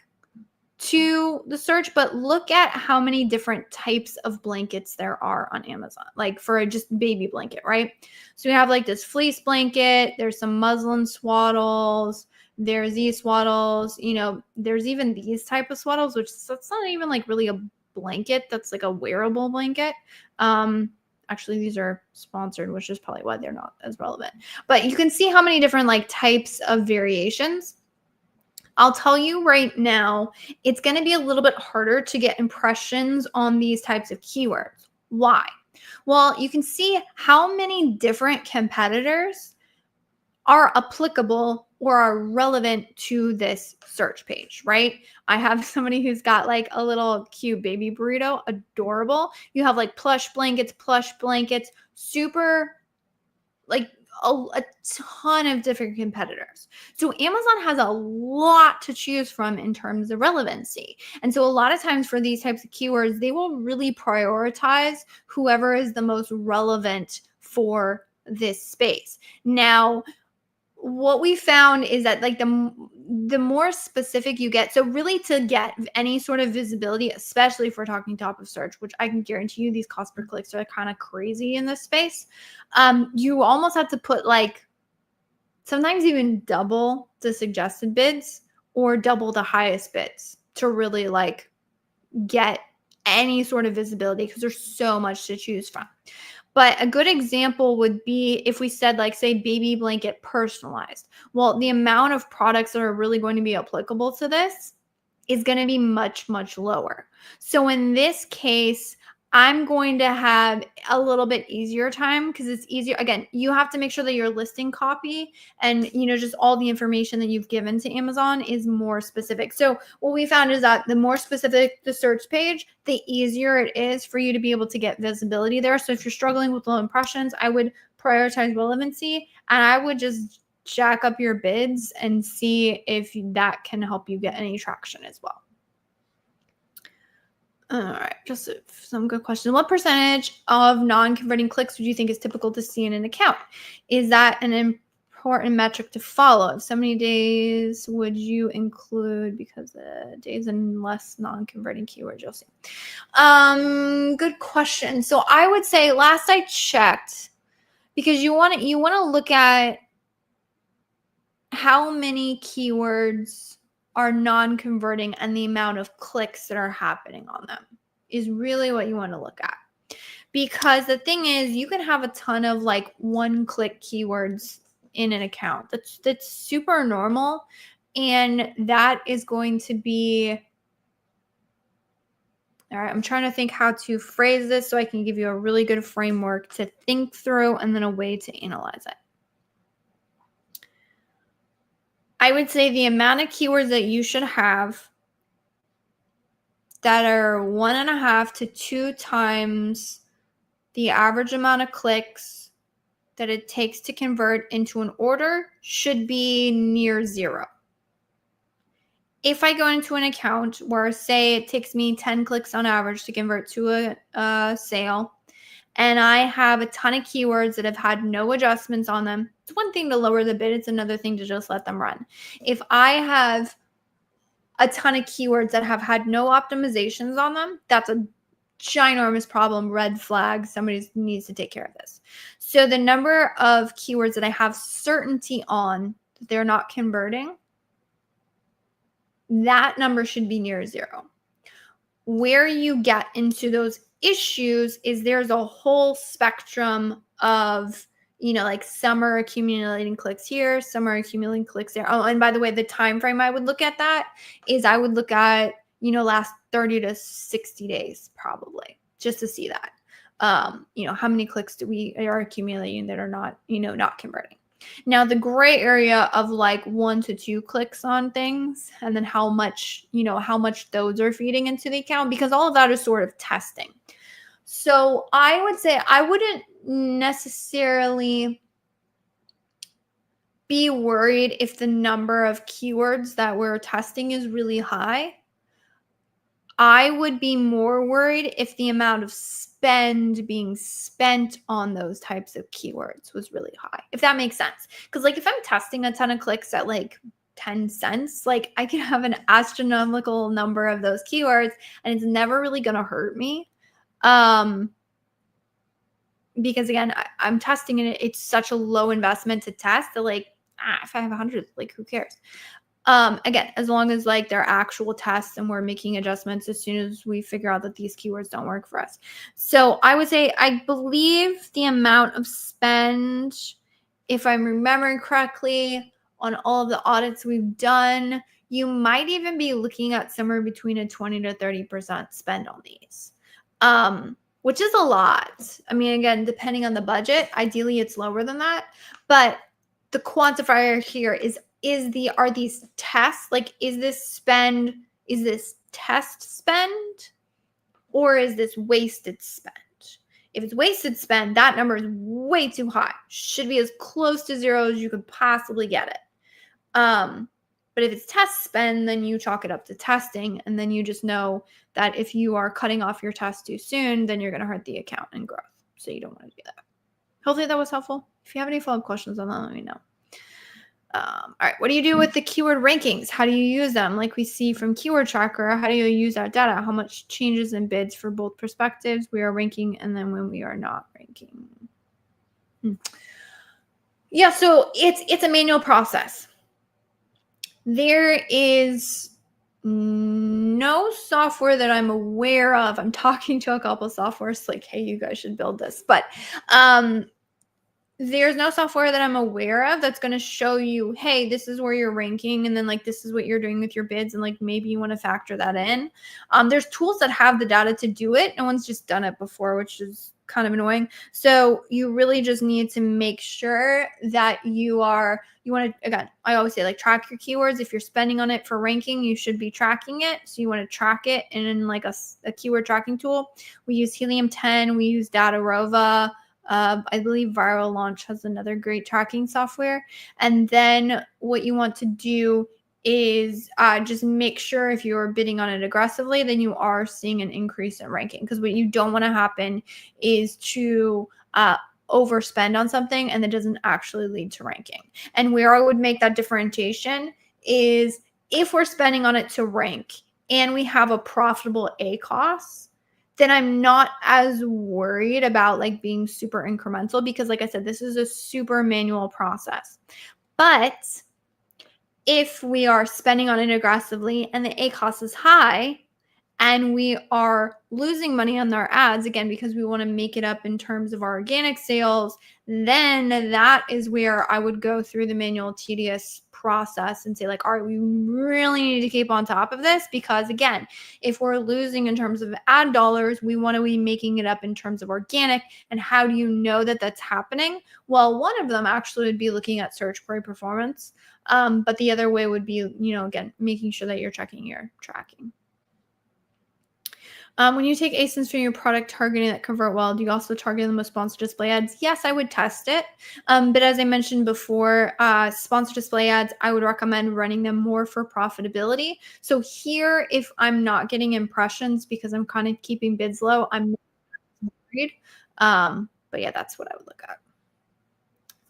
S1: to the search, but look at how many different types of blankets there are on Amazon, like for just baby blanket, right? So we have like this fleece blanket, there's some muslin swaddles, there's these swaddles, there's even these type of swaddles, which that's not even like really a blanket, that's like a wearable blanket. Actually, these are sponsored, which is probably why they're not as relevant. But you can see how many different like types of variations. I'll tell you right now, it's going to be a little bit harder to get impressions on these types of keywords. Why? Well, you can see how many different competitors are applicable or are relevant to this search page, right? I have somebody who's got like a little cute baby burrito, adorable. You have like plush blankets, super like a ton of different competitors. So Amazon has a lot to choose from in terms of relevancy. And so a lot of times for these types of keywords, they will really prioritize whoever is the most relevant for this space. Now, what we found is that like the more specific you get, so really to get any sort of visibility, especially if we're talking top of search, which I can guarantee you these cost per clicks are kind of crazy in this space, you almost have to put like sometimes even double the suggested bids or double the highest bids to really like get any sort of visibility, because there's so much to choose from. But a good example would be if we said, like, say, baby blanket personalized. Well, the amount of products that are really going to be applicable to this is going to be much, much lower. So in this case, I'm going to have a little bit easier time because it's easier. Again, you have to make sure that your listing copy and, just all the information that you've given to Amazon is more specific. So what we found is that the more specific the search page, the easier it is for you to be able to get visibility there. So if you're struggling with low impressions, I would prioritize relevancy, and I would just jack up your bids and see if that can help you get any traction as well. All right, just some good questions. What percentage of non-converting clicks would you think is typical to see in an account? Is that an important metric to follow? So many days would you include, because the days and less non-converting keywords you'll see? Good question. So I would say last I checked, because you want to look at how many keywords are non-converting and the amount of clicks that are happening on them is really what you want to look at. Because the thing is, you can have a ton of like one-click keywords in an account. That's super normal, and that is going to be, all right, I'm trying to think how to phrase this so I can give you a really good framework to think through and then a way to analyze it. I would say the amount of keywords that you should have that are 1.5 to 2 times the average amount of clicks that it takes to convert into an order should be near 0. If I go into an account where, say, it takes me 10 clicks on average to convert to a sale, and I have a ton of keywords that have had no adjustments on them, it's one thing to lower the bid. It's another thing to just let them run. If I have a ton of keywords that have had no optimizations on them, that's a ginormous problem, red flag. Somebody needs to take care of this. So the number of keywords that I have certainty on that they're not converting, that number should be near 0. Where you get into those issues is there's a whole spectrum of, like some are accumulating clicks here, some are accumulating clicks there. Oh, and by the way, the time frame I would look at that is I would look at, last 30 to 60 days probably just to see that. How many clicks we are accumulating that are not, not converting. Now the gray area of like 1 to 2 clicks on things, and then how much those are feeding into the account, because all of that is sort of testing. So I would say I wouldn't necessarily be worried if the number of keywords that we're testing is really high. I would be more worried if the amount of spend being spent on those types of keywords was really high, if that makes sense. Because like if I'm testing a ton of clicks at like 10 cents, like I can have an astronomical number of those keywords and it's never really going to hurt me. Because again, I'm testing it. It's such a low investment to test that like, if I have 100, like who cares? Again, as long as like they're actual tests and we're making adjustments as soon as we figure out that these keywords don't work for us. So I would say, I believe the amount of spend, if I'm remembering correctly, on all of the audits we've done, you might even be looking at somewhere between a 20 to 30% spend on these, which is a lot. I mean, again, depending on the budget, ideally it's lower than that, but the quantifier here are these tests? Like, is this test spend, or is this wasted spend? If it's wasted spend, that number is way too high. Should be as close to 0 as you could possibly get it. But if it's test spend, then you chalk it up to testing, and then you just know that if you are cutting off your test too soon, then you're going to hurt the account and growth. So you don't want to do that. Hopefully that was helpful. If you have any follow-up questions on that, let me know. All right, what do you do with the keyword rankings? How do you use them? Like we see from Keyword Tracker, how do you use that data? How much changes in bids for both perspectives we are ranking, and then when we are not ranking? Yeah, so it's a manual process. There is no software that I'm aware of. I'm talking to a couple of softwares like, hey, you guys should build this. But there's no software that I'm aware of that's going to show you, hey, this is where you're ranking, and then like this is what you're doing with your bids, and like maybe you want to factor that in. There's tools that have the data to do it. No one's just done it before, which is kind of annoying. So you really just need to make sure that you want to, again, I always say, like, track your keywords. If you're spending on it for ranking, you should be tracking it. So you want to track it in like a keyword tracking tool. We use Helium 10. We use Datarova. I believe Viral Launch has another great tracking software. And then what you want to do is just make sure if you're bidding on it aggressively, then you are seeing an increase in ranking. Because what you don't want to happen is to overspend on something and that doesn't actually lead to ranking. And where I would make that differentiation is if we're spending on it to rank and we have a profitable ACoS, then I'm not as worried about like being super incremental, because like I said, this is a super manual process. But if we are spending on it aggressively and the ACoS is high and we are losing money on our ads, again, because we want to make it up in terms of our organic sales, then that is where I would go through the manual tedious process and say, like, all right, we really need to keep on top of this, because again, if we're losing in terms of ad dollars, we want to be making it up in terms of organic. And how do you know that that's happening? Well, one of them actually would be looking at search query performance. But the other way would be, again, making sure that you're checking your tracking. When you take ASINs from your product targeting that convert well, do you also target them with sponsored display ads? Yes, I would test it. But as I mentioned before, sponsored display ads, I would recommend running them more for profitability. So here, if I'm not getting impressions because I'm kind of keeping bids low, I'm not worried. But yeah, that's what I would look at.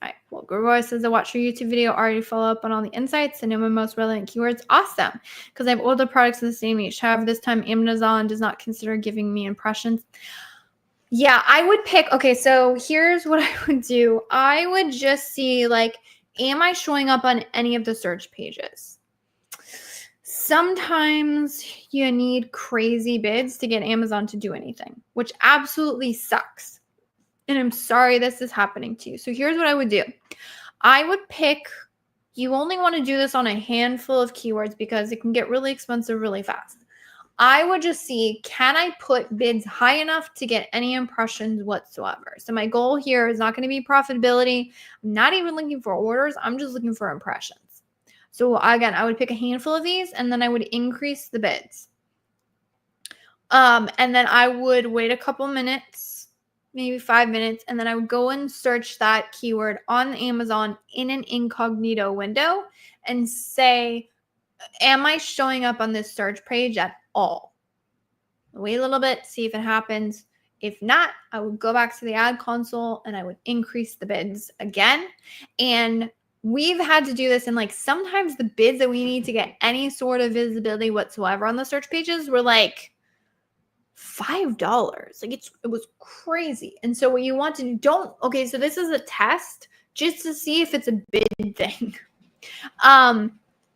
S1: All right, well, Gregory says, I watched your YouTube video, already follow up on all the insights and know my most relevant keywords. Awesome, because I have all the products in the same niche. However, this time Amazon does not consider giving me impressions. Yeah, I would pick, okay, so here's what I would do. I would just see, like, am I showing up on any of the search pages? Sometimes you need crazy bids to get Amazon to do anything, which absolutely sucks. And I'm sorry this is happening to you. So here's what I would do. I would pick, you only want to do this on a handful of keywords because it can get really expensive really fast. I would just see, can I put bids high enough to get any impressions whatsoever? So my goal here is not going to be profitability. I'm not even looking for orders. I'm just looking for impressions. So again, I would pick a handful of these and then I would increase the bids. And then I would wait a couple minutes, maybe 5 minutes, and then I would go and search that keyword on Amazon in an incognito window and say, am I showing up on this search page at all? Wait a little bit, see if it happens. If not, I would go back to the ad console and I would increase the bids again. And we've had to do this, and like sometimes the bids that we need to get any sort of visibility whatsoever on the search pages were like $5. Like it was crazy. And so what you want to do, okay, so this is a test just to see if it's a bid thing.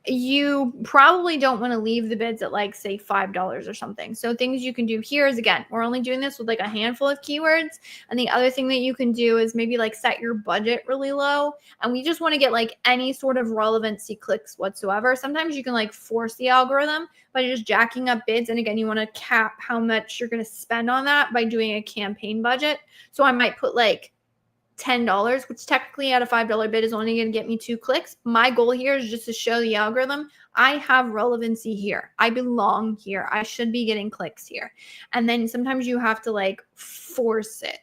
S1: You probably don't want to leave the bids at like say $5 or something. So things you can do here is, again, we're only doing this with like a handful of keywords. And the other thing that you can do is maybe like set your budget really low. And we just want to get like any sort of relevancy clicks whatsoever. Sometimes you can like force the algorithm by just jacking up bids. And again, you want to cap how much you're going to spend on that by doing a campaign budget. So I might put like $10, which technically at a $5 bid is only going to get me 2 clicks. My goal here is just to show the algorithm I have relevancy here. I belong here. I should be getting clicks here. And then sometimes you have to like force it.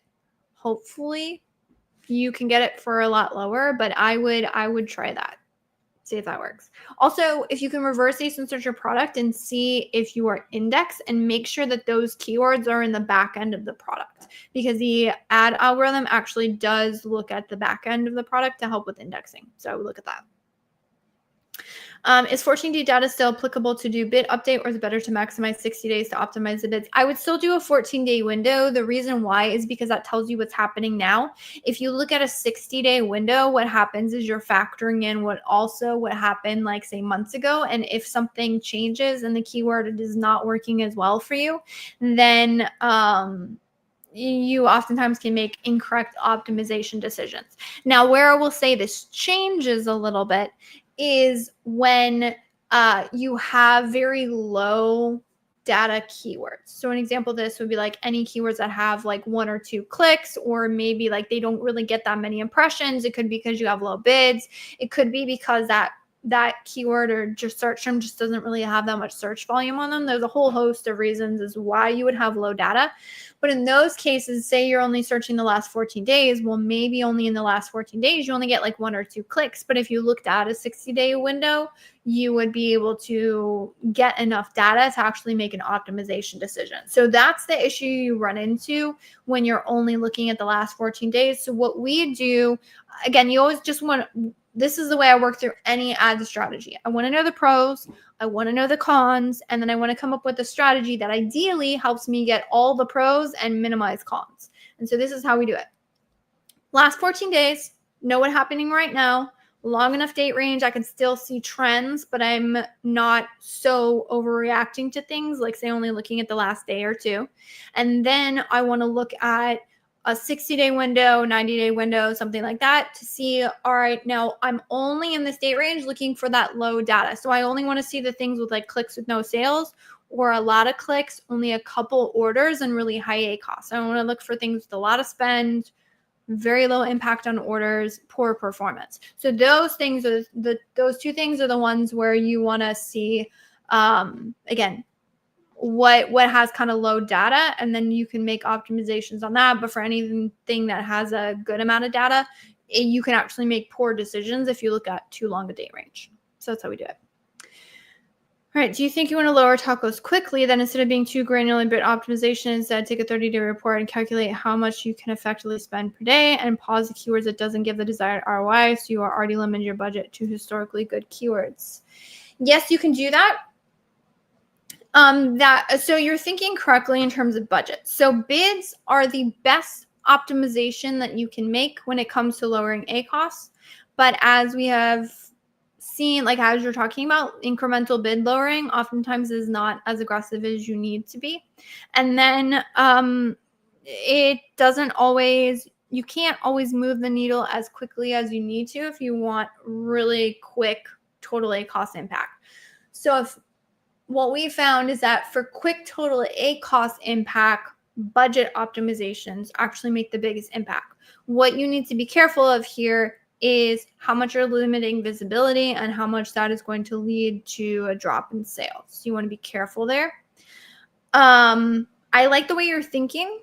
S1: Hopefully you can get it for a lot lower, but I would try that. See if that works. Also, if you can reverse ASIN search your product and see if you are indexed, and make sure that those keywords are in the back end of the product, because the ad algorithm actually does look at the back end of the product to help with indexing. So I would look at that. Is 14-day data still applicable to do bid update, or is it better to maximize 60 days to optimize the bids? I would still do a 14-day window. The reason why is because that tells you what's happening now. If you look at a 60-day window, what happens is you're factoring in what happened like say months ago. And if something changes and the keyword is not working as well for you, then you oftentimes can make incorrect optimization decisions. Now, where I will say this changes a little bit is when you have very low data keywords. So an example of this would be like any keywords that have like 1 or 2 clicks, or maybe like they don't really get that many impressions. It could be because you have low bids. It could be because that keyword or just search term just doesn't really have that much search volume on them. There's a whole host of reasons as why you would have low data. But in those cases, say you're only searching the last 14 days, well, maybe only in the last 14 days, you only get like 1 or 2 clicks. But if you looked at a 60-day window, you would be able to get enough data to actually make an optimization decision. So that's the issue you run into when you're only looking at the last 14 days. So what we do, again, you always just want to, this is the way I work through any ad strategy. I want to know the pros, I want to know the cons, and then I want to come up with a strategy that ideally helps me get all the pros and minimize cons. And so this is how we do it. Last 14 days, know what's happening right now. Long enough date range, I can still see trends, but I'm not so overreacting to things, like say only looking at the last day or 2. And then I want to look at a 60-day window, 90-day window, something like that, to see, all right, now I'm only in this date range looking for that low data. So I only want to see the things with like clicks with no sales, or a lot of clicks, only a couple orders, and really high ACoS. I want to look for things with a lot of spend, very low impact on orders, poor performance. So those things are those 2 things are the ones where you want to see, again, what has kind of low data, and then you can make optimizations on that. But for anything that has a good amount of data, you can actually make poor decisions if you look at too long a date range. So that's how we do it. All right. Do you think you want to lower tacos quickly? Then instead of being too granular in bid optimization, instead take a 30-day report and calculate how much you can effectively spend per day, and pause the keywords that doesn't give the desired ROI, so you are already limiting your budget to historically good keywords. Yes, you can do that. So you're thinking correctly in terms of budget. So bids are the best optimization that you can make when it comes to lowering ACoS. But as we have seen, like as you're talking about, incremental bid lowering oftentimes is not as aggressive as you need to be. And then it doesn't always, you can't always move the needle as quickly as you need to if you want really quick total ACoS impact. So if what we found is that for quick total ACoS impact, budget optimizations actually make the biggest impact. What you need to be careful of here is how much you're limiting visibility and how much that is going to lead to a drop in sales. So you want to be careful there. I like the way you're thinking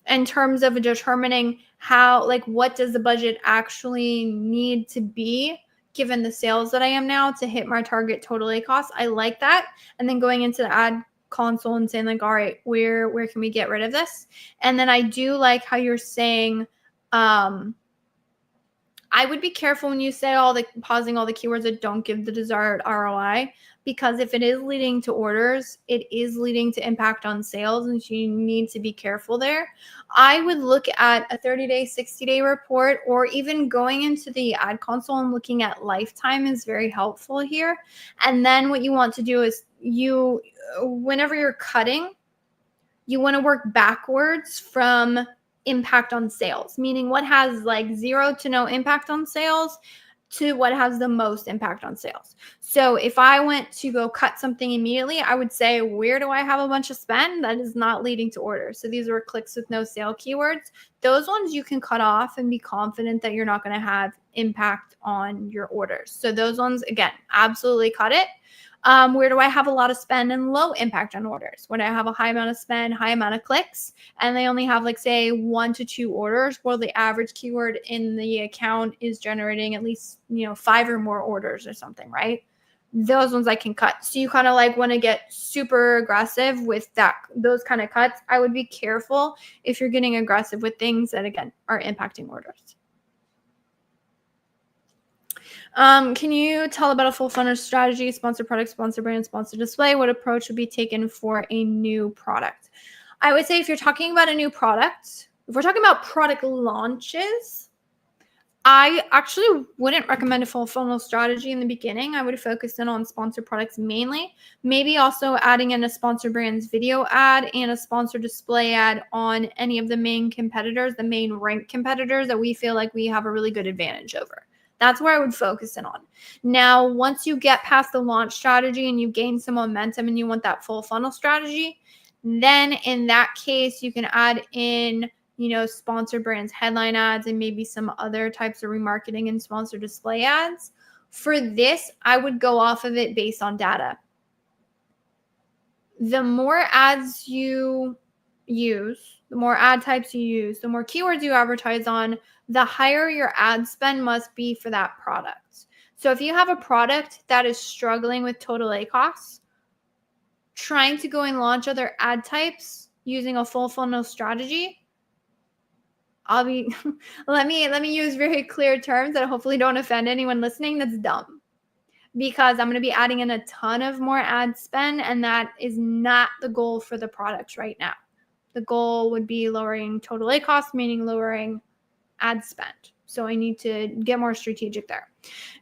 S1: in terms of determining how, like, what does the budget actually need to be given the sales that I am now to hit my target total ACoS. I like that. And then going into the ad console and saying like, all right, where can we get rid of this? And then I do like how you're saying, I would be careful when you say pausing all the keywords that don't give the desired ROI, because if it is leading to orders, it is leading to impact on sales, and so you need to be careful there. I would look at a 30-day, 60-day report, or even going into the ad console and looking at lifetime is very helpful here. And then what you want to do is whenever you're cutting, you want to work backwards from impact on sales, meaning what has like 0 to no impact on sales to what has the most impact on sales. So if I went to go cut something immediately, I would say, where do I have a bunch of spend that is not leading to orders? So these were clicks with no sale keywords. Those ones you can cut off and be confident that you're not going to have impact on your orders. So those ones, again, absolutely cut it. Where do I have a lot of spend and low impact on orders? When I have a high amount of spend, high amount of clicks, and they only have like say 1 to 2 orders, well, the average keyword in the account is generating at least, 5 or more orders or something, right? Those ones I can cut. So you kind of like want to get super aggressive with those kind of cuts. I would be careful if you're getting aggressive with things that, again, are impacting orders. Can you tell about a full funnel strategy, sponsor product, sponsor brand, sponsor display? What approach would be taken for a new product? I would say if you're talking about a new product, if we're talking about product launches, I actually wouldn't recommend a full funnel strategy in the beginning. I would focus in on sponsor products mainly, maybe also adding in a sponsor brands video ad and a sponsor display ad on any of the main competitors, the main ranked competitors that we feel like we have a really good advantage over. That's where I would focus in on. Now, once you get past the launch strategy and you gain some momentum and you want that full funnel strategy, then in that case, you can add in, sponsor brands, headline ads, and maybe some other types of remarketing and sponsor display ads. For this, I would go off of it based on data. The more ads you use, the more ad types you use, the more keywords you advertise on, the higher your ad spend must be for that product. So if you have a product that is struggling with total ACoS, trying to go and launch other ad types using a full funnel strategy, let me use very clear terms that hopefully don't offend anyone listening. That's dumb, because I'm going to be adding in a ton of more ad spend, and that is not the goal for the product right now. The goal would be lowering total ACoS, meaning lowering ad spend. So I need to get more strategic there.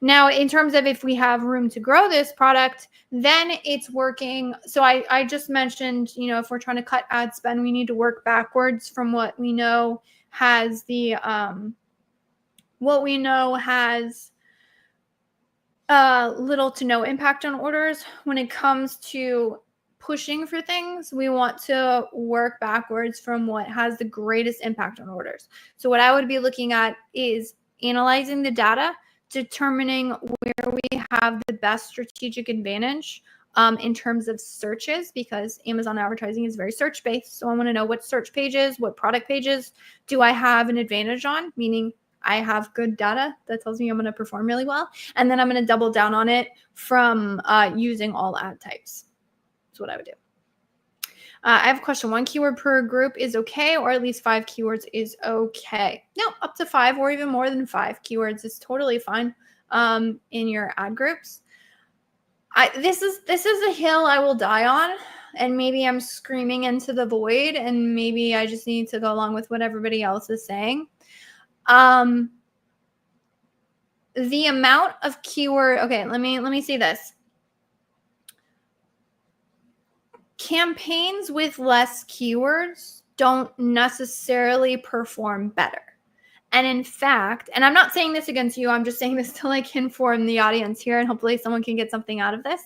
S1: Now, in terms of if we have room to grow this product, then it's working. So I just mentioned, if we're trying to cut ad spend, we need to work backwards from what we know has little to no impact on orders. When it comes to pushing for things, we want to work backwards from what has the greatest impact on orders. So what I would be looking at is analyzing the data, determining where we have the best strategic advantage in terms of searches, because Amazon advertising is very search based. So I want to know what search pages, what product pages do I have an advantage on, meaning I have good data that tells me I'm going to perform really well. And then I'm going to double down on it from using all ad types. That's what I would do. I have a question. 1 keyword per group is okay, or at least 5 keywords is okay? No, up to 5 or even more than 5 keywords is totally fine in your ad groups. This is a hill I will die on, and maybe I'm screaming into the void, and maybe I just need to go along with what everybody else is saying. The amount of keyword. Okay, let me say this. Campaigns with less keywords don't necessarily perform better. And in fact, and I'm not saying this against you, I'm just saying this to like inform the audience here, and hopefully someone can get something out of this.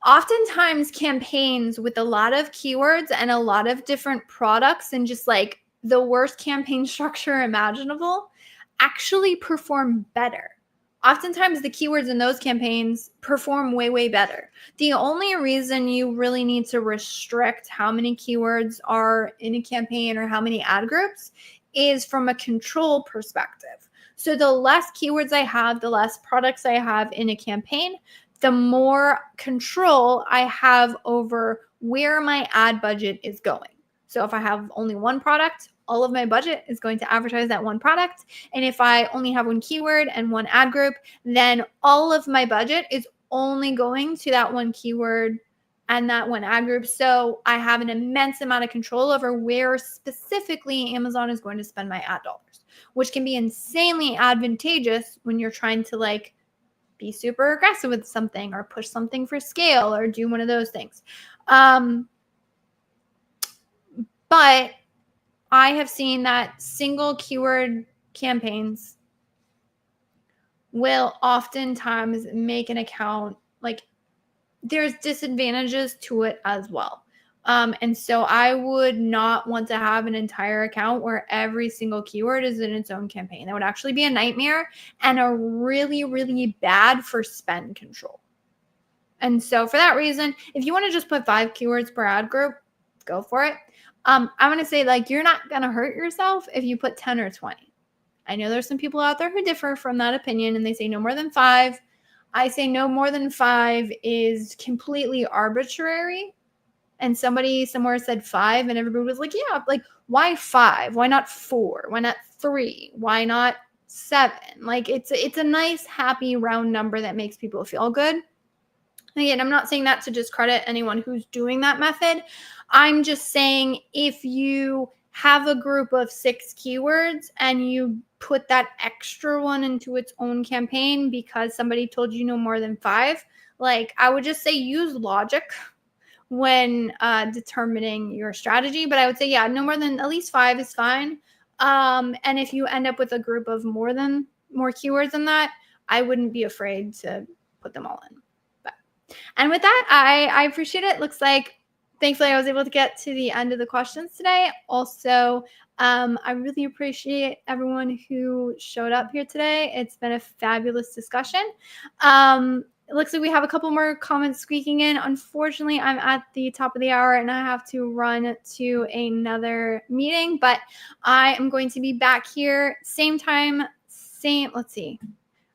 S1: oftentimes campaigns with a lot of keywords and a lot of different products and just like the worst campaign structure imaginable actually perform better. Oftentimes the keywords in those campaigns perform way, way better. The only reason you really need to restrict how many keywords are in a campaign or how many ad groups is from a control perspective. So the less keywords I have, the less products I have in a campaign, the more control I have over where my ad budget is going. So if I have only one product, all of my budget is going to advertise that one product. And if I only have one keyword and one ad group, then all of my budget is only going to that one keyword and that one ad group. So I have an immense amount of control over where specifically Amazon is going to spend my ad dollars, which can be insanely advantageous when you're trying to like be super aggressive with something or push something for scale or do one of those things. But I have seen that single keyword campaigns will oftentimes make an account, like there's disadvantages to it as well. And so I would not want to have an entire account where every single keyword is in its own campaign. That would actually be a nightmare and a really, really bad for spend control. And so for that reason, if you want to just put 5 keywords per ad group, go for it. I'm going to say like you're not going to hurt yourself if you put 10 or 20. I know there's some people out there who differ from that opinion and they say no more than 5. I say no more than 5 is completely arbitrary. And somebody somewhere said 5 and everybody was like, yeah, like why 5? Why not 4? Why not 3? Why not 7? Like it's a nice, happy round number that makes people feel good. Again, I'm not saying that to discredit anyone who's doing that method. I'm just saying if you have a group of 6 keywords and you put that extra one into its own campaign because somebody told you no more than 5, like I would just say use logic when determining your strategy. But I would say, yeah, no more than at least 5 is fine. And if you end up with a group of more keywords than that, I wouldn't be afraid to put them all in. And with that, I appreciate it. Looks like, thankfully, I was able to get to the end of the questions today. Also, I really appreciate everyone who showed up here today. It's been a fabulous discussion. It looks like we have a couple more comments squeaking in. Unfortunately, I'm at the top of the hour and I have to run to another meeting, but I am going to be back here same time, let's see.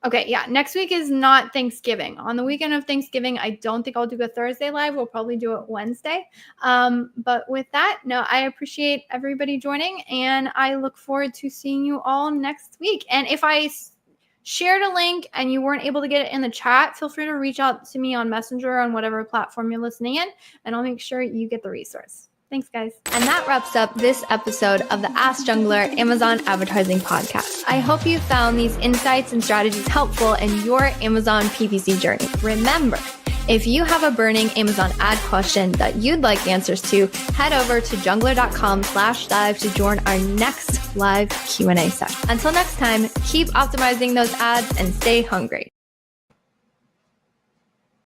S1: Okay, yeah, next week is not Thanksgiving. On the weekend of Thanksgiving, I don't think I'll do a Thursday live. We'll probably do it Wednesday. But with that, no, I appreciate everybody joining, and I look forward to seeing you all next week. And if I shared a link and you weren't able to get it in the chat, feel free to reach out to me on Messenger on whatever platform you're listening in, and I'll make sure you get the resource. Thanks, guys. And that wraps up this episode of the Ask Junglr Amazon Advertising Podcast. I hope you found these insights and strategies helpful in your Amazon PPC journey. Remember, if you have a burning Amazon ad question that you'd like answers to, head over to junglr.com/live to join our next live Q&A session. Until next time, keep optimizing those ads and stay hungry.